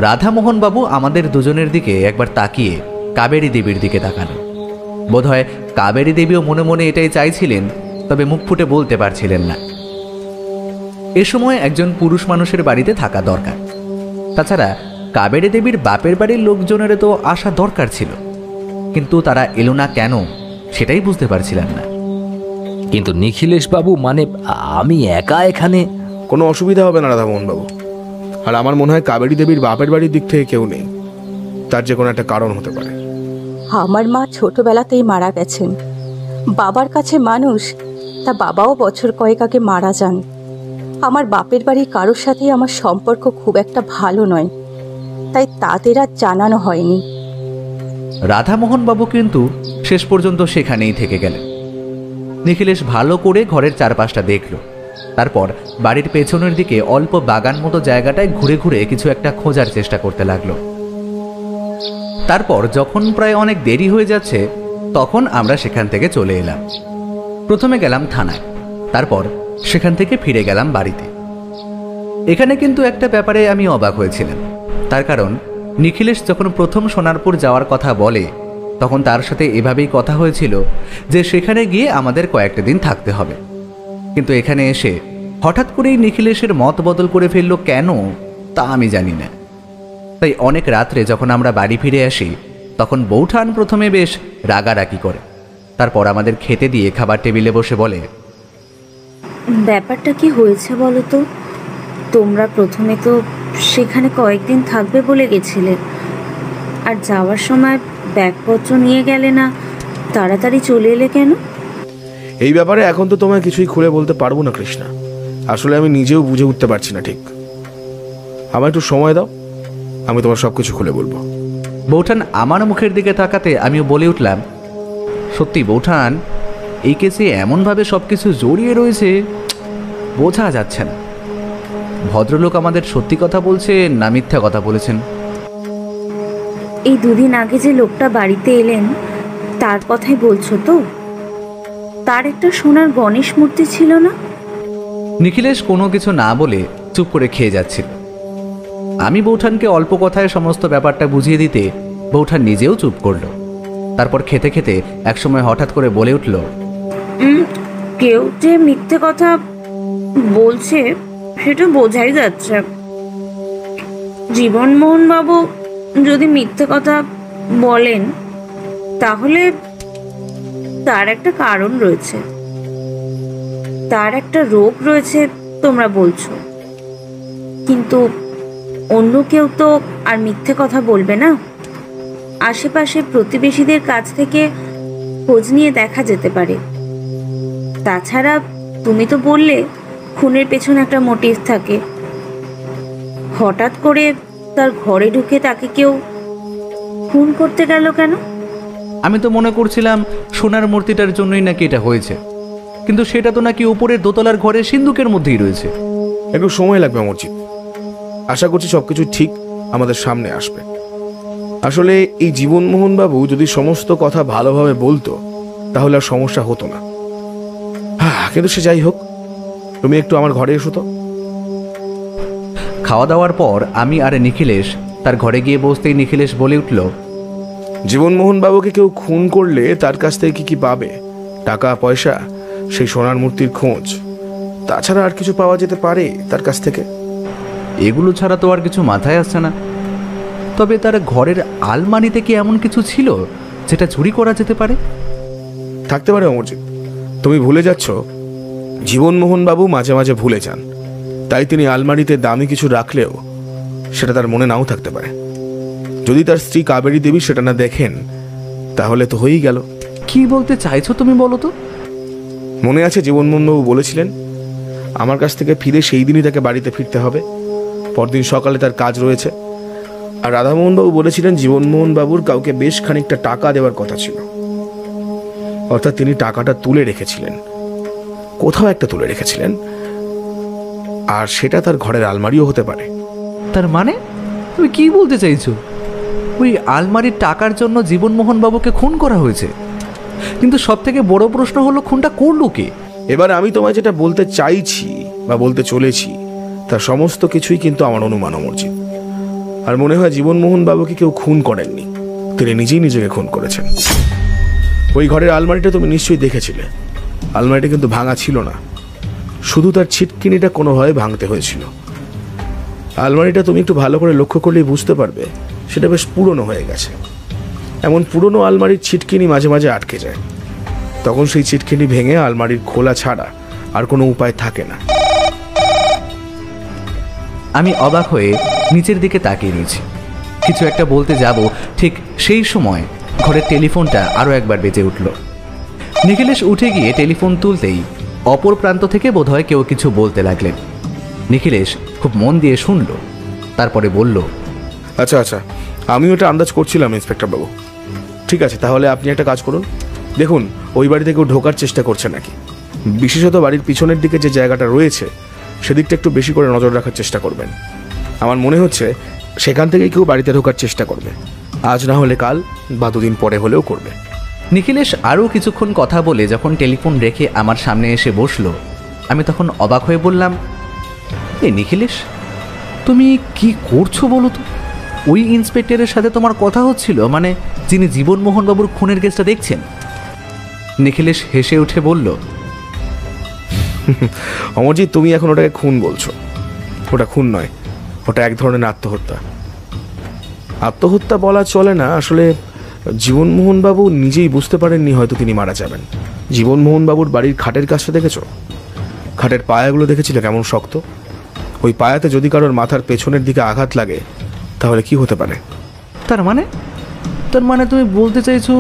রাধামোহন বাবু আমাদের দুজনের দিকে একবার তাকিয়ে কাবেরী দেবীর দিকে তাকালেন। বোধহয় কাবেরী দেবীও মনে মনে এটাই চাইছিলেন, তবে মুখ ফুটে বলতে পারছিলেন না। এ সময় একজন পুরুষ মানুষের বাড়িতে থাকা দরকার। তাছাড়া কাবেরী দেবীর বাপের বাড়ির লোকজনের তো আসা দরকার ছিল, কিন্তু তারা এলো না কেন সেটাই বুঝতে পারছিলাম না। কিন্তু নিখিলেশ বাবু, মানে আমি একা এখানে। কোনো অসুবিধা হবে না রাধামোহন বাবু। আর আমার মনে হয় কাবেরী দেবীর বাপের বাড়ির দিক থেকে কেউ নেই, তার যে কোনো একটা কারণ হতে পারে। আমার মা ছোটবেলাতেই মারা গেছেন। বাবার কাছে মানুষ, তা বাবাও বছর কয়েক আগে মারা যান। আমার বাপের বাড়ির কারোর সাথেই আমার সম্পর্ক খুব একটা ভালো নয়, তাই তাদের আর জানানো হয়নি। রাধামোহন বাবু কিন্তু শেষ পর্যন্ত সেখানেই থেকে গেলেন। নিখিলেশ ভালো করে ঘরের চারপাশটা দেখল, তারপর বাড়ির পেছনের দিকে অল্প বাগান মতো জায়গাটায় ঘুরে ঘুরে কিছু একটা খোঁজার চেষ্টা করতে লাগলো। তারপর যখন প্রায় অনেক দেরি হয়ে যাচ্ছে, তখন আমরা সেখান থেকে চলে এলাম। প্রথমে গেলাম থানায়, তারপর সেখান থেকে ফিরে গেলাম বাড়িতে। এখানে কিন্তু একটা ব্যাপারে আমি অবাক হয়েছিলাম। তার কারণ নিখিলেশ যখন প্রথম সোনারপুর যাওয়ার কথা বলে, তখন তার সাথে এভাবেই কথা হয়েছিল যে সেখানে গিয়ে আমাদের কয়েকটা দিন থাকতে হবে। কিন্তু এখানে এসে হঠাৎ করেই নিখিলেশের মত বদল করে ফেললো কেন, তা আমি জানি না। তাই অনেক রাত্রে যখন আমরা বাড়ি ফিরে আসি, তখন বৌঠান প্রথমে বেশ রাগারাগি করে, তারপর আমাদের খেতে দিয়ে খাবার টেবিলে বসে বলে, ব্যাপারটা কি হয়েছে বলো তো? তোমরা প্রথমে তো সেখানে কয়েকদিন থাকবে বলে গেছিলে, আর যাওয়ার সময় ব্যাগপত্র নিয়ে গেলে না, তাড়াতাড়ি চলে এলে কেন? এই ব্যাপারে এখন তো তোমায় কিছুই খুলে বলতে পারবো না কৃষ্ণা। আসলে আমি নিজেও বুঝে উঠতে পারছি না ঠিক। আমার একটু সময় দাও, আমি তোমার সবকিছু খুলে বলবো। বৌঠান আমার মুখের দিকে তাকাতে আমিও বলে উঠলাম, সত্যি বৌঠান, এই কেসে এমনভাবে সব কিছু জড়িয়ে রয়েছে, বোঝা যাচ্ছে না ভদ্রলোক আমাদের সত্যি কথা বলছে না মিথ্যা কথা বলেছেন। এই দুদিন আগে যে লোকটা বাড়িতে এলেন, তার কথাই বলছো তো? তার একটা সোনার গণেশ মূর্তি ছিল না? নিখিলেশ কোনো কিছু না বলে চুপ করে খেয়ে যাচ্ছিল। আমি বৌঠানকে অল্প কথায় সমস্ত ব্যাপারটা বুঝিয়ে দিতে বৌঠান নিজেও চুপ করল। তারপর খেতে খেতে একসময় হঠাৎ করে বলে উঠল, কেউ যে মিথ্যে কথা বলছে সেটা বোঝাই যাচ্ছে। জীবনমোহন বাবু যদি মিথ্যে কথা বলেন, তাহলে তার একটা কারণ রয়েছে, তার একটা রোগ রয়েছে তোমরা বলছো। কিন্তু অন্য কেউ তো আর মিথ্যে কথা বলবে না। আশেপাশে প্রতিবেশীদের কাছ থেকে খোঁজ নিয়ে দেখা যেতে পারে। তাছাড়া তুমি তো বললে খুনের পেছনে একটা মোটিভ থাকে। হঠাৎ করে তার ঘরে ঢুকে তাকে কেউ খুন করতে গেল কেন? আমি তো মনে করছিলাম সোনার মূর্তিটার জন্যই নাকি এটা হয়েছে, কিন্তু সেটা তো নাকি উপরের দোতলার ঘরে সিন্ধুকের মধ্যেই রয়েছে। একটু সময় লাগবে অমরজিৎ, আশা করছি সবকিছু ঠিক আমাদের সামনে আসবে। আসলে এই জীবনমোহন বাবু যদি সমস্ত কথা ভালোভাবে বলতো, তাহলে আর সমস্যা হতো না। কিন্তু সে যাই হোক, তুমি একটু আমার ঘরে এসো তো। খাওয়া দাওয়ার পর আমি আর নিখিলেশ তার ঘরে গিয়ে বসতেই নিখিলেশ বলে উঠল, জীবনমোহন বাবুকে কেউ খুন করলে তার কাছ থেকে কি কি পাবে? টাকা পয়সা, সেই সোনার মূর্তির খোঁজ, তাছাড়া আর কিছু পাওয়া যেতে পারে তার কাছ থেকে? এগুলো ছাড়া তো আর কিছু মাথায় আসছে না। তবে তার ঘরের আলমারিতে কি এমন কিছু ছিল যেটা চুরি করা যেতে পারে? থাকতে পারে অমরজিৎ, তুমি ভুলে যাচ্ছ জীবনমোহন বাবু মাঝে মাঝে ভুলে যান, তাই তিনি আলমারিতে দামি কিছু রাখলেও সেটা তার মনে নাও থাকতে পারে। যদি তার স্ত্রী কাবেরী দেবী সেটা না দেখেন, তাহলে তো হয়েই গেল। কি বলতে চাইছো তুমি বলো তো? মনে আছে জীবনমোহন বাবু বলেছিলেন আমার কাছ থেকে ফিরে সেই দিনই তাকে বাড়িতে ফিরতে হবে, পরদিন সকালে তার কাজ রয়েছে। আর রাধামোহন বাবু বলেছিলেন জীবনমোহন বাবুর কাউকে বেশ খানিকটা টাকা দেওয়ার কথা ছিল, অর্থাৎ তিনি টাকাটা তুলে রেখেছিলেন, কোথাও একটা তুলে রেখেছিলেন, আর সেটা তার ঘরের আলমারিও হতে পারে। তার মানে তুমি কি বলতে চাইছো? ওই আলমারির টাকার জন্য জীবনমোহন বাবুকে খুন করা হয়েছে? কিন্তু সব থেকে বড় প্রশ্ন হলো, খুনটা করলো কে? এবার আমি তোমায় যেটা বলতে চাইছি বা বলতে চলেছি, তার সমস্ত কিছুই কিন্তু আমার অনুমান অমরজিৎ। আর মনে হয় জীবনমোহন বাবুকে কেউ খুন করেননি, তিনি নিজেই নিজেকে খুন করেছেন। ওই ঘরের আলমারিটা তুমি নিশ্চয়ই দেখেছিলে। আলমারিটা কিন্তু ভাঙা ছিল না, শুধু তার ছিটকিনিটা কোনোভাবে ভাঙতে হয়েছিল। আলমারিটা তুমি একটু ভালো করে লক্ষ্য করলেই বুঝতে পারবে সেটা বেশ পুরনো হয়ে গেছে। এমন পুরনো আলমারির ছিটকিনি মাঝে মাঝে আটকে যায়, তখন সেই ছিটকিনি ভেঙে আলমারির খোলা ছাড়া আর কোনো উপায় থাকে না। আমি অবাক হয়ে নিচের দিকে তাকিয়ে নিয়েছি। কিছু একটা বলতে যাব, ঠিক সেই সময় ঘরের টেলিফোনটা আরও একবার বেজে উঠল। নিখিলেশ উঠে গিয়ে টেলিফোন তুলতেই অপর প্রান্ত থেকে বোধহয় কেউ কিছু বলতে লাগলেন। নিখিলেশ খুব মন দিয়ে শুনল, তারপরে বলল, আচ্ছা আচ্ছা, আমি ওটা আন্দাজ করছিলাম ইন্সপেক্টর বাবু। ঠিক আছে, তাহলে আপনি একটা কাজ করুন, দেখুন ওই বাড়িতে কেউ ঢোকার চেষ্টা করছে নাকি। বিশেষত বাড়ির পিছনের দিকে যে জায়গাটা রয়েছে সেদিকটা একটু বেশি করে নজর রাখার চেষ্টা করবেন। আমার মনে হচ্ছে সেখান থেকেই কেউ বাড়িতে ঢোকার চেষ্টা করবে, আজ না হলে কাল বা দুদিন পরে হলেও করবে। নিখিলেশ আরও কিছুক্ষণ কথা বলে যখন টেলিফোন রেখে আমার সামনে এসে বসলো, আমি তখন অবাক হয়ে বললাম, নিখিলেশ, তুমি কি করছো বলো তো? ওই ইন্সপেক্টরের সাথে তোমার কথা হচ্ছিল, মানে যিনি জীবনমোহনবাবুর খুনের কেসটা দেখছেন? নিখিলেশ হেসে উঠে বলল, অমরজিৎ, তুমি এখন ওটাকে খুন বলছো। ওটা খুন নয়, ওটা এক ধরনের আত্মহত্যা। আত্মহত্যা বলা চলে না, আসলে জীবনমোহনবাবু নিজেই বুঝতে পারেননি হয়তো তিনি মারা যাবেন। জীবনমোহনবাবুর বাড়ির খাটের কাজটা দেখেছ? খাটের পায়াগুলো দেখেছিলে কেমন শক্ত? ওই পায়াতে যদি কারোর মাথার পেছনের দিকে আঘাত লাগে তাহলে কি হতে পারে? তার মানে তুমি বলতে চাইছো,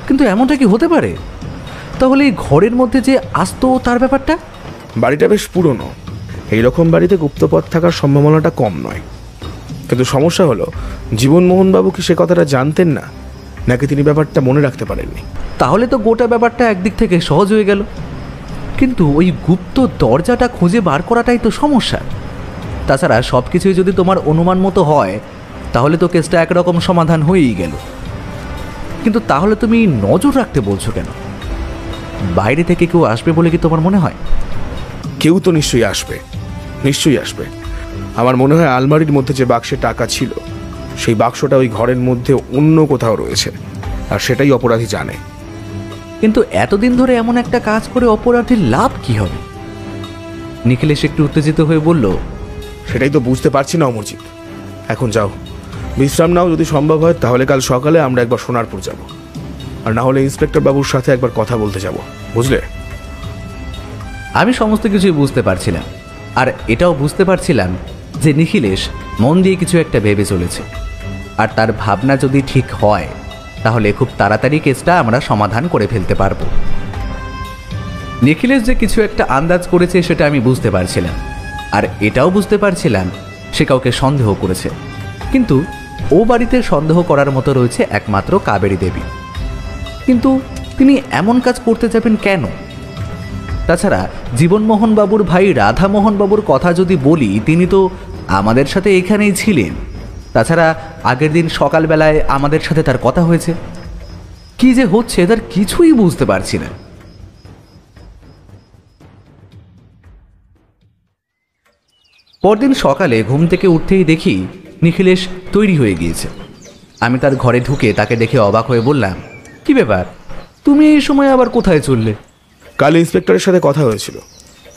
কিন্তু এমনটা কি হতে পারে? তাহলে এই ঘরের মধ্যে যে আসতো তার ব্যাপারটা? বাড়িটা বেশ পুরনো, এইরকম বাড়িতে গুপ্তপথ থাকার সম্ভাবনাটা কম নয়। কিন্তু সমস্যা হলো, জীবনমোহনবাবু কি সে কথাটা জানতেন না, নাকি তিনি ব্যাপারটা মনে রাখতে পারেননি? তাহলে তো গোটা ব্যাপারটা একদিক থেকে সহজ হয়ে গেল, কিন্তু ওই গুপ্ত দরজাটা খুঁজে বার করাটাই তো সমস্যা। তাছাড়া সব কিছুই যদি তোমার অনুমান মতো হয় তাহলে তো কেসটা একরকম সমাধান হয়েই গেল। কিন্তু তাহলে তুমি নজর রাখতে বলছো কেন? বাইরে থেকে কেউ আসবে বলে কি তোমার মনে হয়? কেউ তো নিশ্চয়ই আসবে, নিশ্চয়ই আসবে। আমার মনে হয় আলমারির মধ্যে যে বাক্সে টাকা ছিল সেই বাক্সটা ওই ঘরের মধ্যে অন্য কোথাও রয়েছে, আর সেটাই অপরাধী জানে। কিন্তু এতদিন ধরে এমন একটা কাজ করে অপরাধীর লাভ কি হবে? নিখিলেশ একটু উত্তেজিত হয়ে বলল, সেটাই তো বুঝতে পারছি না অমরজিৎ। এখন যাও, বিশ্রাম নাও, যদি সম্ভব হয় তাহলে কাল সকালে আমরা একবার সোনারপুর যাব, আর না হলে ইন্সপেক্টর বাবুর সাথে একবার কথা বলতে যাব, বুঝলে? আমি সমস্ত কিছুই বুঝতে পারছিলাম, আর এটাও বুঝতে পারছিলাম যে নিখিলেশ মন দিয়ে কিছু একটা ভেবে চলেছে, আর তার ভাবনা যদি ঠিক হয় তাহলে খুব তাড়াতাড়ি কেসটা আমরা সমাধান করে ফেলতে পারবো। নিখিলেশ যে কিছু একটা আন্দাজ করেছে সেটা আমি বুঝতে পারছিলাম, আর এটাও বুঝতে পারছিলাম সে কাউকে সন্দেহ করেছে। কিন্তু ও বাড়িতে সন্দেহ করার মতো রয়েছে একমাত্র কাবেরী দেবী, কিন্তু তিনি এমন কাজ করতে যাবেন কেন? তাছাড়া জীবনমোহনবাবুর ভাই রাধামোহনবাবুর কথা যদি বলি, তিনি তো আমাদের সাথে এখানেই ছিলেন। তাছাড়া আগের দিন সকালবেলায় আমাদের সাথে তার কথা হয়েছে। কি যে হচ্ছে তার কিছুই বুঝতে পারছি না। পরদিন সকালে ঘুম থেকে উঠতেই দেখি নিখিলেশ তৈরি হয়ে গিয়েছে। আমি তার ঘরে ঢুকে তাকে দেখে অবাক হয়ে বললাম, কি ব্যাপার, তুমি এই সময় আবার কোথায় চললে? কাল ইন্সপেক্টরের সাথে কথা হয়েছিল,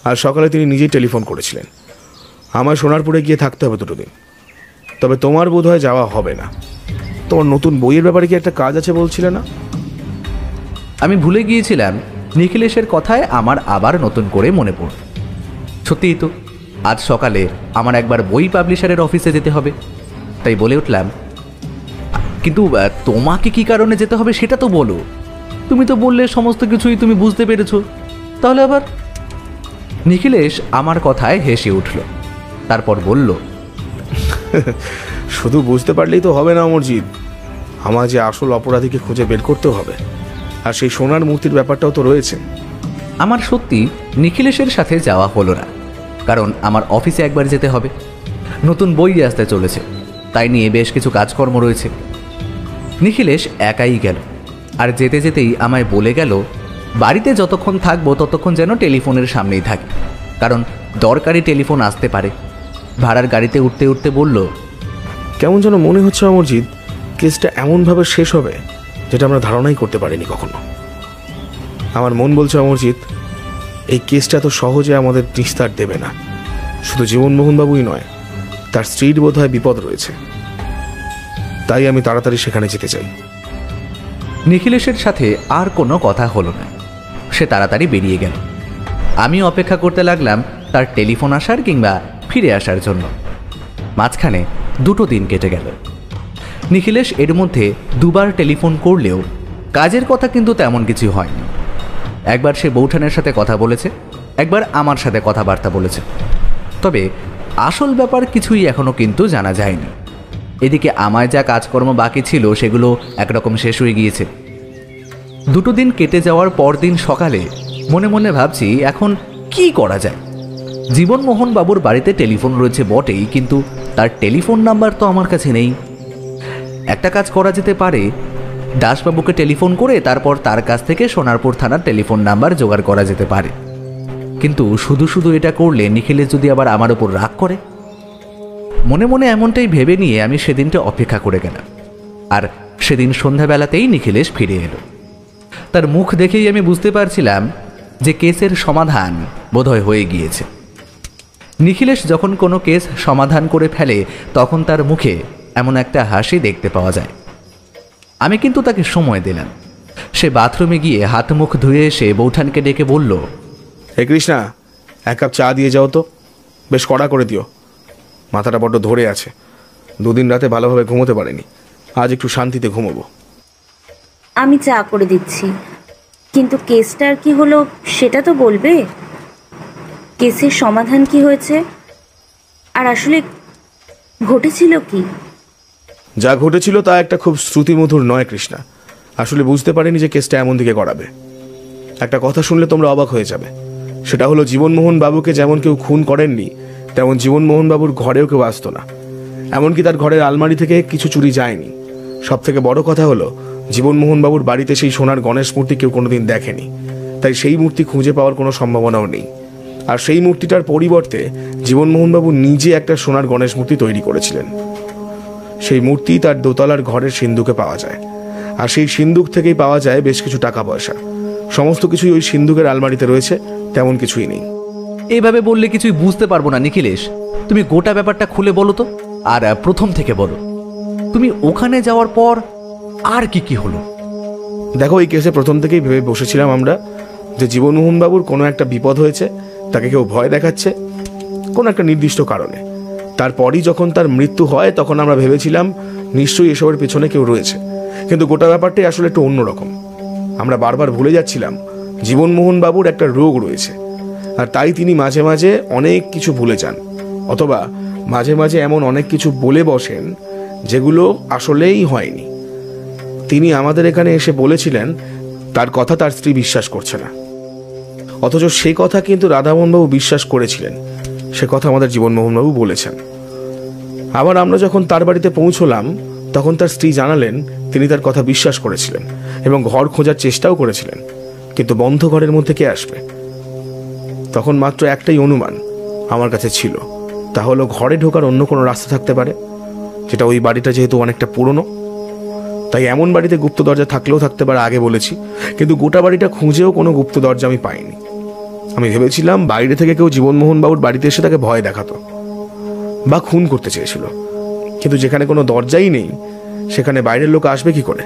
আর সকালে তিনি নিজেই টেলিফোন করেছিলেন। আমার সোনারপুরে গিয়ে থাকতে হবে 2 দিন, তবে তোমার বোধ হয় যাওয়া হবে না। তোমার নতুন বইয়ের ব্যাপারে কি একটা কাজ আছে বলছিলে না? আমি ভুলে গিয়েছিলাম নিখিলেশের কথায় আমার আবার নতুন করে মনে পড়ল। সত্যিই তো, আজ সকালে আমার একবার বই পাবলিশারের অফিসে যেতে হবে, তাই বলে উঠলাম, কিন্তু তোমাকে কি কারণে যেতে হবে সেটা তো বলো। তুমি তো বললে সমস্ত কিছুই তুমি বুঝতে পেরেছো, তাহলে আবার? নিখিলেশ আমার কথায় হেসে উঠল, তারপর বলল, শুধু বুঝতে পারলেই তো হবে না অমরজিৎ, আমার যে আসল অপরাধীকে খুঁজে বের করতেও হবে, আর সেই সোনার মূর্তির ব্যাপারটাও তো রয়েছে। আমার সত্যি নিখিলেশের সাথে যাওয়া হলো না, কারণ আমার অফিসে একবার যেতে হবে। নতুন বই আসতে চলেছে, তাই নিয়ে বেশ কিছু কাজকর্ম রয়েছে। নিখিলেশ একাই গেল, আর যেতে যেতেই আমায় বলে গেল, বাড়িতে যতক্ষণ থাকবো ততক্ষণ যেন টেলিফোনের সামনেই থাকি, কারণ দরকারি টেলিফোন আসতে পারে। ভাড়ার গাড়িতে উঠতে উঠতে বলল, কেমন যেন মনে হচ্ছে অমরজিৎ, কেসটা এমনভাবে শেষ হবে যেটা আমরা ধারণাই করতে পারিনি কখনো। আমার মন বলছে অমরজিৎ, এই কেসটা তো সহজে আমাদের নিস্তার দেবে না। শুধু জীবনমোহনবাবুই নয়, তার স্ত্রীর বোধহয় বিপদ রয়েছে। তাই আমি তাড়াতাড়ি সেখানে যেতে চাই। নিখিলেশের সাথে আর কোনো কথা হলো না। সে তাড়াতাড়ি বেরিয়ে গেল। আমি অপেক্ষা করতে লাগলাম তার টেলিফোন আসার কিংবা ফিরে আসার জন্য। মাঝখানে 2 দিন কেটে গেল। নিখিলেশ এর মধ্যে 2বার টেলিফোন করলেও কাজের কথা কিন্তু তেমন কিছু হয়নি। একবার সে বৌঠানের সাথে কথা বলেছে, একবার আমার সাথে কথাবার্তা বলেছে। তবে আসল ব্যাপার কিছুই এখনও কিন্তু জানা যায়নি। এদিকে আমায় যা কাজকর্ম বাকি ছিল সেগুলো একরকম শেষ হয়ে গিয়েছে। 2 দিন কেটে যাওয়ার পরদিন সকালে মনে মনে ভাবছি এখন কি করা যায়। জীবনমোহন বাবুর বাড়িতে টেলিফোন রয়েছে বটেই, কিন্তু তার টেলিফোন নাম্বার তো আমার কাছে নেই। একটা কাজ করা যেতে পারে, দাসবাবুকে টেলিফোন করে তারপর তার কাছ থেকে সোনারপুর থানার টেলিফোন নাম্বার জোগাড় করা যেতে পারে। কিন্তু শুধু শুধু এটা করলে নিখিলেশ যদি আবার আমার ওপর রাগ করে। মনে মনে এমনটাই ভেবে নিয়ে আমি সেদিনটা অপেক্ষা করে গেলাম। আর সেদিন সন্ধ্যাবেলাতেই নিখিলেশ ফিরে এলো। তার মুখ দেখেই আমি বুঝতে পারছিলাম যে কেসের সমাধান বোধহয় হয়ে গিয়েছে। নিখিলেশ যখন কোনো কেস সমাধান করে ফেলে তখন তার মুখে এমন একটা হাসি দেখতে পাওয়া যায়। আমি কিন্তু তাকে সময় দিলাম। সে বাথরুমে গিয়ে হাত মুখ ধুয়ে এসে বৌঠানকে ডেকে বলল, হে কৃষ্ণা, 1 কাপ চা দিয়ে যাও তো, বেশ কড়া করে দিও। মাথাটা বড্ড ধরে আছে, 2 দিন রাতে ভালোভাবে ঘুমোতে পারিনি। আজ একটু শান্তিতে ঘুমোবো। আমি চা করে দিচ্ছি, কিন্তু কেসটার কি হলো সেটা তো বলবে। কেসের সমাধান কি হয়েছে, আর আসলে ঘটেছিল কি? যা ঘটেছিল তা একটা খুব শ্রুতিমধুর নয় কৃষ্ণা। আসলে বুঝতে পারিনি যে কেসটা এমন দিকে গড়াবে। একটা কথা শুনলে তোমরা অবাক হয়ে যাবে। সেটা হলো, জীবনমোহন বাবুকে যেমন কেউ খুন করেননি, তেমন জীবনমোহন বাবুর ঘরেও কেউ আসতো না। এমনকি তার ঘরের আলমারি থেকে কিছু চুরি যায়নি। সব থেকে বড় কথা হলো, জীবনমোহন বাবুর বাড়িতে সেই সোনার গণেশ মূর্তি কেউ কোনোদিন দেখেনি। তাই সেই মূর্তি খুঁজে পাওয়ার কোনো সম্ভাবনাও নেই। আর সেই মূর্তিটার পরিবর্তে জীবনমোহন বাবু নিজে একটা সোনার গণেশ মূর্তি তৈরি করেছিলেন। সেই মূর্তি তার দোতলার ঘরের সিন্দুকে পাওয়া যায়। আর সেই সিন্দুক থেকেই পাওয়া যায় বেশ কিছু টাকা পয়সা। সমস্ত কিছুই ওই সিন্দুকের আলমারিতে রয়েছে, তেমন কিছুই নেই। এইভাবে বললে কিছুই বুঝতে পারবো না নিখিলেশ। তুমি গোটা ব্যাপারটা খুলে বলো তো, আর প্রথম থেকে বলো। তুমি ওখানে যাওয়ার পর আর কি কি হলো? দেখো, এই কেসে প্রথম থেকেই ভেবে বসেছিলাম আমরা যে জীবনমোহন বাবুর কোনো একটা বিপদ হয়েছে, তাকে কেউ ভয় দেখাচ্ছে কোনো একটা নির্দিষ্ট কারণে। তারপরই যখন তার মৃত্যু হয় তখন আমরা ভেবেছিলাম নিশ্চয়ই এসবের পেছনে কেউ রয়েছে। কিন্তু গোটা ব্যাপারটাই আসলে একটু অন্যরকম। আমরা বারবার ভুলে যাচ্ছিলাম জীবনমোহন বাবুর একটা রোগ রয়েছে, আর তাই তিনি মাঝে মাঝে অনেক কিছু ভুলে যান, অথবা মাঝে মাঝে এমন অনেক কিছু বলে বসেন যেগুলো আসলেই হয়নি। তিনি আমাদের এখানে এসে বলেছিলেন তার কথা তার স্ত্রী বিশ্বাস করছে না, অথচ সে কথা কিন্তু রাধামোহনবাবু বিশ্বাস করেছিলেন। সে কথা আমাদের জীবনমোহনবাবু বলেছেন। আবার আমরা যখন তার বাড়িতে পৌঁছলাম তখন তার স্ত্রী জানালেন তিনি তার কথা বিশ্বাস করেছিলেন এবং ঘর খোঁজার চেষ্টাও করেছিলেন, কিন্তু বন্ধ ঘরের মধ্যে কে আসবে? তখন মাত্র একটাই অনুমান আমার কাছে ছিল, তা হলো ঘরে ঢোকার অন্য কোনো রাস্তা থাকতে পারে, যেটা ওই বাড়িটা যেহেতু অনেকটা পুরনো। তাই এমন বাড়িতে গুপ্ত দরজা থাকলেও থাকতে পারে, আগে বলেছি। কিন্তু গোটা বাড়িটা খুঁজেও কোনো গুপ্ত দরজা আমি পাইনি। আমি ভেবেছিলাম বাইরে থেকে কেউ জীবনমোহন বাবুর বাড়িতে এসে তাকে ভয় দেখাতো বা খুন করতে চেয়েছিল। কিন্তু যেখানে কোনো দরজাই নেই সেখানে বাইরের লোক আসবে কি করে?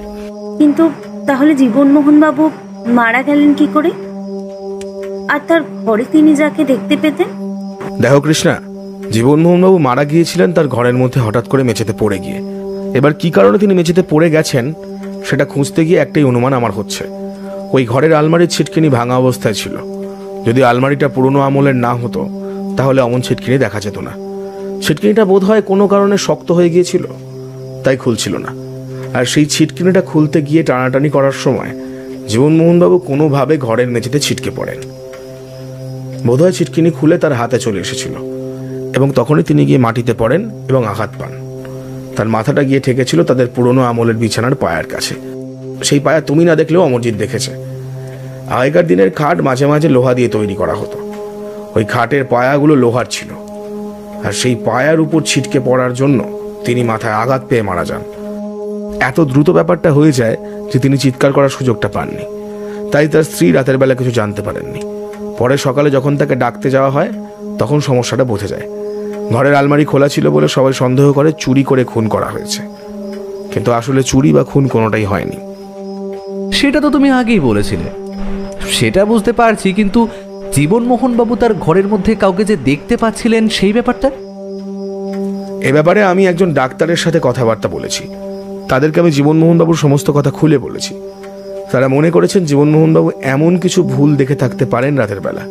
কিন্তু তাহলে জীবনমোহন বাবু মারা গেলেন কি করে? আর তার ঘরে তিনি যাকে দেখতে পেতেন? দেখো কৃষ্ণা, জীবনমোহন বাবু মারা গিয়েছিলেন তার ঘরের মধ্যে হঠাৎ করে মেঝেতে পড়ে গিয়ে। এবার কি কারণে তিনি মেঝেতে পড়ে গেছেন সেটা খুঁজতে গিয়ে একটাই অনুমান আমার হচ্ছে, ওই ঘরের আলমারির ছিটকিনি ভাঙা অবস্থায় ছিল। যদি আলমারিটা পুরনো আমলের না হতো তাহলে অমন ছিটকিনি দেখা যেত না। ছিটকিনিটা বোধ হয় কোনো কারণে শক্ত হয়ে গিয়েছিল, তাই খুলছিল না। আর সেই ছিটকিনিটা খুলতে গিয়ে টানাটানি করার সময় জীবনমোহনবাবু কোনোভাবে ঘরের মেঝেতে ছিটকে পড়েন। বোধহয় ছিটকিনি খুলে তার হাতে চলে এসেছিল এবং তখনই তিনি গিয়ে মাটিতে পড়েন এবং আঘাত পান। তার মাথাটা গিয়ে ঠেকেছিল তাদের পুরনো আমলের বিছানার পায়ার কাছে। সেই পায়া তুমি না দেখলেও অমরজিৎ দেখেছে। আগেকার দিনের খাট মাঝে মাঝে লোহা দিয়ে তৈরি করা হতো। ওই খাটের পায়াগুলো লোহার ছিল, আর সেই পায়ার উপর ছিটকে পড়ার জন্য তিনি মাথায় আঘাত পেয়ে মারা যান। এত দ্রুত ব্যাপারটা হয়ে যায় যে তিনি চিৎকার করার সুযোগটা পাননি। তাই তার স্ত্রী রাতের বেলা কিছু জানতে পারেননি। পরে সকালে যখন তাকে ডাকতে যাওয়া হয় তখন সমস্যাটা বোঝা যায়। ঘরের আলমারি খোলা ছিল বলে সবাই সন্দেহ করে চুরি করে খুন করা হয়েছে, কিন্তু আসলে চুরি বা খুন কোনোটাই হয়নি। সেটা তো তুমি আগেই বলেছিলে, সেটা বুঝতে পারছি, কিন্তু জীবনমোহন বাবু তার ঘরের মধ্যে কাউকে যে দেখতে পাচ্ছিলেন সেই ব্যাপারটা? এ ব্যাপারে আমি একজন ডাক্তারের সাথে কথাবার্তা বলেছি। তাদেরকে আমি জীবনমোহন বাবুর সমস্ত কথা খুলে বলেছি। তারা মনে করেছেন জীবনমোহন বাবু এমন কিছু ভুল দেখে থাকতে পারেন রাতের বেলা।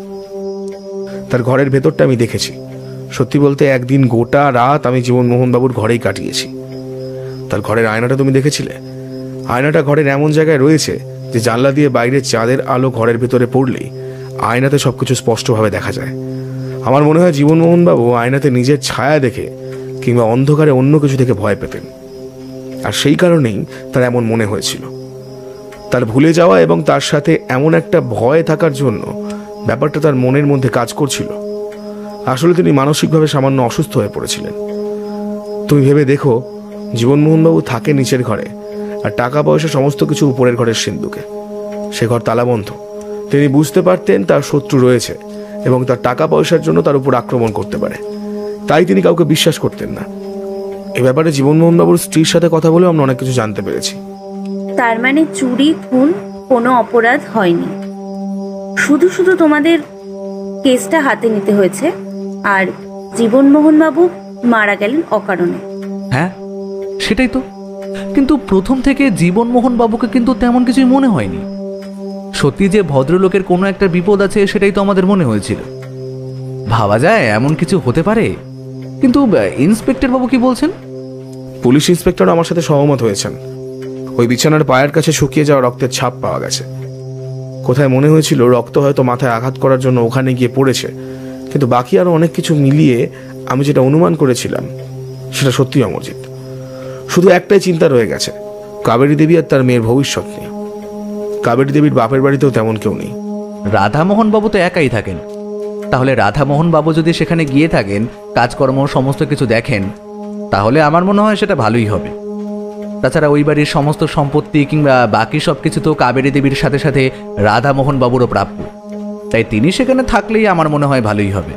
তার ঘরের ভেতরটা আমি দেখেছি। সত্যি বলতে একদিন গোটা রাত আমি জীবনমোহন বাবুর ঘরেই কাটিয়েছি। তার ঘরের আয়নাটা তুমি দেখেছিলে? আয়নাটা ঘরের এমন জায়গায় রয়েছে যে জানলা দিয়ে বাইরে চাঁদের আলো ঘরের ভেতরে পড়লেই আয়নাতে সবকিছু স্পষ্টভাবে দেখা যায়। আমার মনে হয় জীবনমোহন বাবু আয়নাতে নিজের ছায়া দেখে কিংবা অন্ধকারে অন্য কিছু দেখে ভয় পেতেন, আর সেই কারণেই তার এমন মনে হয়েছিল। তার ভুলে যাওয়া এবং তার সাথে এমন একটা ভয় থাকার জন্য ব্যাপারটা তার মনের মধ্যে কাজ করছিল। আসলে তিনি মানসিকভাবে সামান্য অসুস্থ হয়ে পড়েছিলেন। তুমি ভেবে দেখো, জীবনমোহনবাবু থাকে নিচের ঘরে, আর টাকা পয়সা সমস্ত কিছু উপরের ঘরের সিন্ধুকে। সে ঘর তালাবন্ধ। তিনি বুঝতে পারতেন তার শত্রু রয়েছে এবং তার টাকা পয়সার জন্য তার উপর আক্রমণ করতে পারে, তাই তিনি কাউকে বিশ্বাস করতেন না। এ ব্যাপারে জীবনমোহনবাবুর স্ত্রীর সাথে কথা বলেও আমরা অনেক কিছু জানতে পেরেছি। তার মানে চুরি খুন কোনো অপরাধ হয়নি, শুধু শুধু তোমাদের কেসটা হাতে নিতে হয়েছে, আর জীবনমোহন বাবু মারা গেলেন অকারণে। হ্যাঁ, সেটাই তো। কিন্তু প্রথম থেকে জীবনমোহন বাবুকে কিন্তু তেমন কিছুই মনে হয়নি। সত্যি যে ভদ্রলোকের কোনো একটা বিপদ আছে সেটাই তো আমাদের মনে হয়েছিল। ভাবা যায় এমন কিছু হতে পারে। কিন্তু ইন্সপেক্টর বাবু কি বলছেন? পুলিশ ইন্সপেক্টর আমার সাথে সহমত হয়েছেন। ওই বিছানার পায়ের কাছে শুকিয়ে যাওয়া রক্তের ছাপ পাওয়া গেছে। কোথায় মনে হয়েছিল রক্ত হয়তো মাথায় আঘাত করার জন্য ওখানে গিয়ে পড়েছে, কিন্তু বাকি আরো অনেক কিছু মিলিয়ে আমি যেটা অনুমান করেছিলাম সেটা সত্যি অমরজিৎ। শুধু একটাই চিন্তা রয়ে গেছে, কাবেরী দেবী আর তার মেয়ের ভবিষ্যৎ নিয়ে। কাবেরী দেবীর বাপের বাড়িতেও তেমন কেউ নেই। রাধামোহন বাবু তো একাই থাকেন। তাহলে রাধামোহন বাবু যদি সেখানে গিয়ে থাকেন, কাজকর্ম সমস্ত কিছু দেখেন, তাহলে আমার মনে হয় সেটা ভালোই হবে। তাছাড়া ওই বাড়ির সমস্ত সম্পত্তি কিংবা বাকি সব কিছু তো কাবেরী দেবীর সাথে সাথে রাধামোহন বাবুরও প্রাপ্য, তাই তিনি সেখানে থাকলেই আমার মনে হয় ভালোই হবে।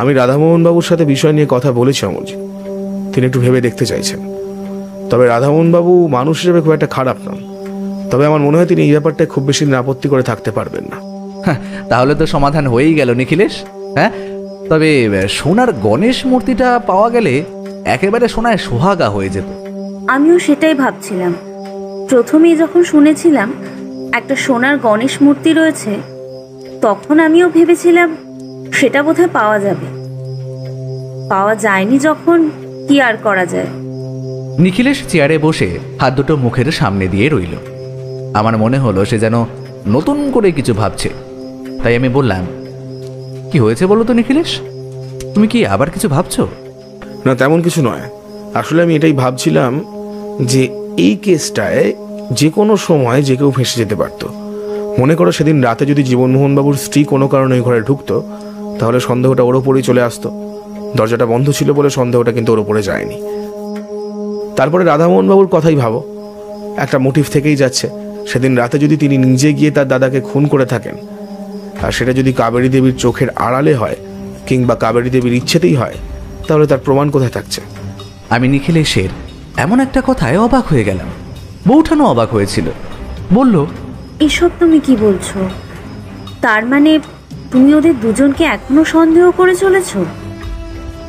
আমি রাধামোহন বাবুর সাথে বিষয় নিয়ে কথা বলেছি অমরজিৎ। তিনি একটু ভেবে দেখতে চাইছেন। তবে রাধামোহন বাবু মানুষ হিসেবে খুব একটা খারাপ নন। তবে আমার মনে হয় তিনি এই ব্যাপারটায় খুব বেশি আপত্তি করে থাকতে পারবেন না। তাহলে তো সমাধান হয়েই গেল নিখিলেশ। হ্যাঁ, তবে সোনার গণেশ মূর্তিটা পাওয়া গেলে একেবারে সোনায় সোহাগা হয়ে যেত। আমিও সেটাই ভাবছিলাম। প্রথমেই যখন শুনেছিলাম একটা সোনার গণেশ মূর্তি রয়েছে, তখন আমিও ভেবেছিলাম সেটা বোধহয় পাওয়া যাবে। পাওয়া যায়নি যখন, কি আর করা যায়। নিখিলেশ চেয়ারে বসে হাত দুটো মুখের সামনে দিয়ে রইল। আমার মনে হলো সে যেন নতুন করে কিছু ভাবছে। তাই আমি বললাম, কি হয়েছে বলো তো নিখিলেশ? তুমি কি আবার কিছু ভাবছো? না, তেমন কিছু নয়। আসলে আমি এটাই ভাবছিলাম যে এই কেসটায় যে কোনো সময় যে কেউ ফেঁসে যেতে পারত। মনে করো সেদিন রাতে যদি জীবনমোহন বাবুর স্ত্রী কোনো কারণে ওই ঘরে ঢুকতো, তাহলে সন্দেহটা ওর ওপরেই চলে আসতো। দরজাটা বন্ধ ছিল বলে সন্দেহটা কিন্তু ওর ওপরে যায়নি। তারপরে রাধামোহন বাবুর কথাই ভাবো, একটা মোটিভ থেকেই যাচ্ছে। সেদিন রাতে যদি তিনি নিজে গিয়ে তার দাদাকে খুন করে থাকেন, আর সেটা যদি কাবেরী দেবীর চোখের আড়ালে হয় কিংবা কাবেরী দেবীর ইচ্ছেতেই হয়, তাহলে তার প্রমাণ কোথায় থাকছে? আমি নিখিলেশের এমন একটা কথায় অবাক হয়ে গেলাম। বৌঠানও অবাক হয়েছিল। বলল, এসব তুমি কি বলছো? তার মানে তুমি ওদের দুজনকে এখনো সন্দেহ করে চলেছ?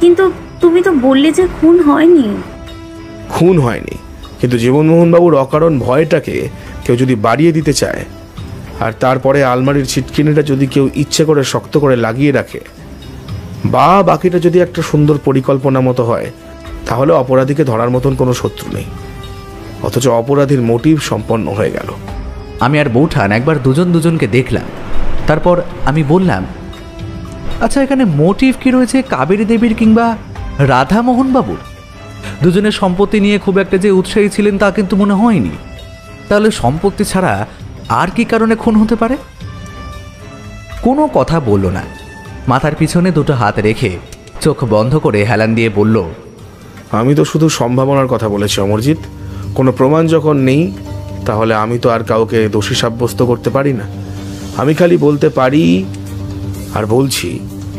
কিন্তু তুমি তো বললে যে খুন হয়নি। খুন হয়নি, কিন্তু জীবনমোহন বাবুর অকারণ ভয়টাকে কেউ যদি বাড়িয়ে দিতে চায়, আর তারপরে আলমারির ছিটকিনিটা যদি কেউ ইচ্ছে করে শক্ত করে লাগিয়ে রাখে, বা বাকিটা যদি একটা সুন্দর পরিকল্পনা মতো হয়, তাহলে অপরাধীকে ধরার মতন কোনো শত্রু নেই। অথচ অপরাধীর মোটিভ সম্পন্ন হয়ে গেল। আমি আর বৌঠান একবার দুজন দুজনকে দেখলাম। তারপর আমি বললাম, আচ্ছা, এখানে মোটিভ কি রয়েছে কাবেরী দেবীর কিংবা রাধামোহন বাবুর? দুজনের সম্পত্তি নিয়ে খুব একটা যে উৎসাহী ছিলেন তা কিন্তু মনে হয়নি। তাহলে সম্পত্তি ছাড়া আর কি কারণে খুন হতে পারে? কোনো কথা বলল না। মাথার পিছনে দুটো হাত রেখে চোখ বন্ধ করে হেলান দিয়ে বলল, আমি তো শুধু সম্ভাবনার কথা বলেছি অমরজিৎ। কোনো প্রমাণ যখন নেই, তাহলে আমি তো আর কাউকে দোষী সাব্যস্ত করতে পারি না। আমি খালি বলতে পারি আর বলছি,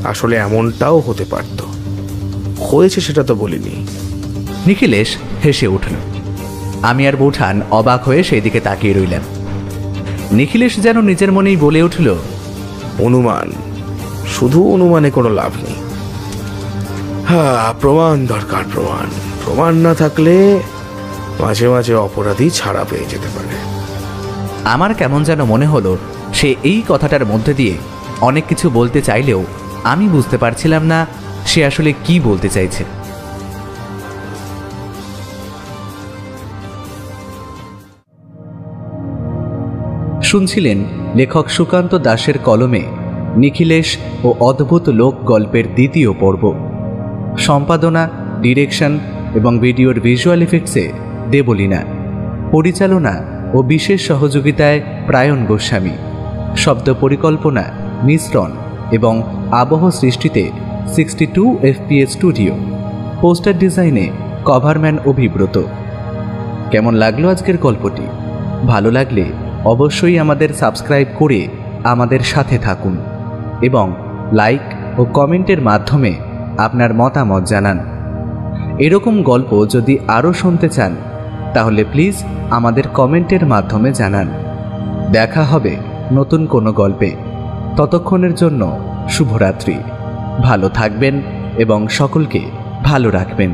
আসলে এমনটাও হতে পারত, হয়েছে সেটা তো বলিনি। নিখিলেশ হেসে উঠল। আমি আর বৌঠান অবাক হয়ে সেই দিকে তাকিয়ে রইলাম। নিখিলেশ যেন নিজের মনেই বলে উঠল, অনুমান, শুধু অনুমানে কোনো লাভ নেই। হ্যাঁ, প্রমাণ দরকার, প্রমাণ। প্রমাণ না থাকলে মাঝে মাঝে অপরাধী ছাড়া পেয়ে যেতে পারে। আমার কেমন যেন মনে হলো সে এই কথাটার মধ্যে দিয়ে অনেক কিছু বলতে চাইলেও আমি বুঝতে পারছিলাম না সে আসলে কি বলতে চাইছে। শুনছিলেন লেখক সুকান্ত দাসের কলমে নিখিলেশ ও অদ্ভুত লোক গল্পের দ্বিতীয় পর্ব। সম্পাদনা, ডিরেকশন এবং ভিডিওর ভিজুয়াল এফেক্টসে দেবলীনা, পরিচালনা ও বিশেষ সহযোগিতায় প্রায়ণ গোস্বামী, শব্দ পরিকল্পনা, মিশ্রণ এবং আবহ সৃষ্টিতে 62 FPS স্টুডিও, পোস্টার ডিজাইনে কভারম্যান অভিব্রত। কেমন লাগলো আজকের গল্পটি? ভালো লাগলে অবশ্যই আমাদের সাবস্ক্রাইব করে আমাদের সাথে থাকুন এবং লাইক ও কমেন্টের মাধ্যমে আপনার মতামত জানান। এরকম গল্প যদি আরও শুনতে চান তাহলে প্লিজ আমাদের কমেন্টের মাধ্যমে জানান। দেখা হবে নতুন কোনো গল্পে। ততক্ষণের জন্য শুভরাত্রি। ভালো থাকবেন এবং সকলকে ভালো রাখবেন।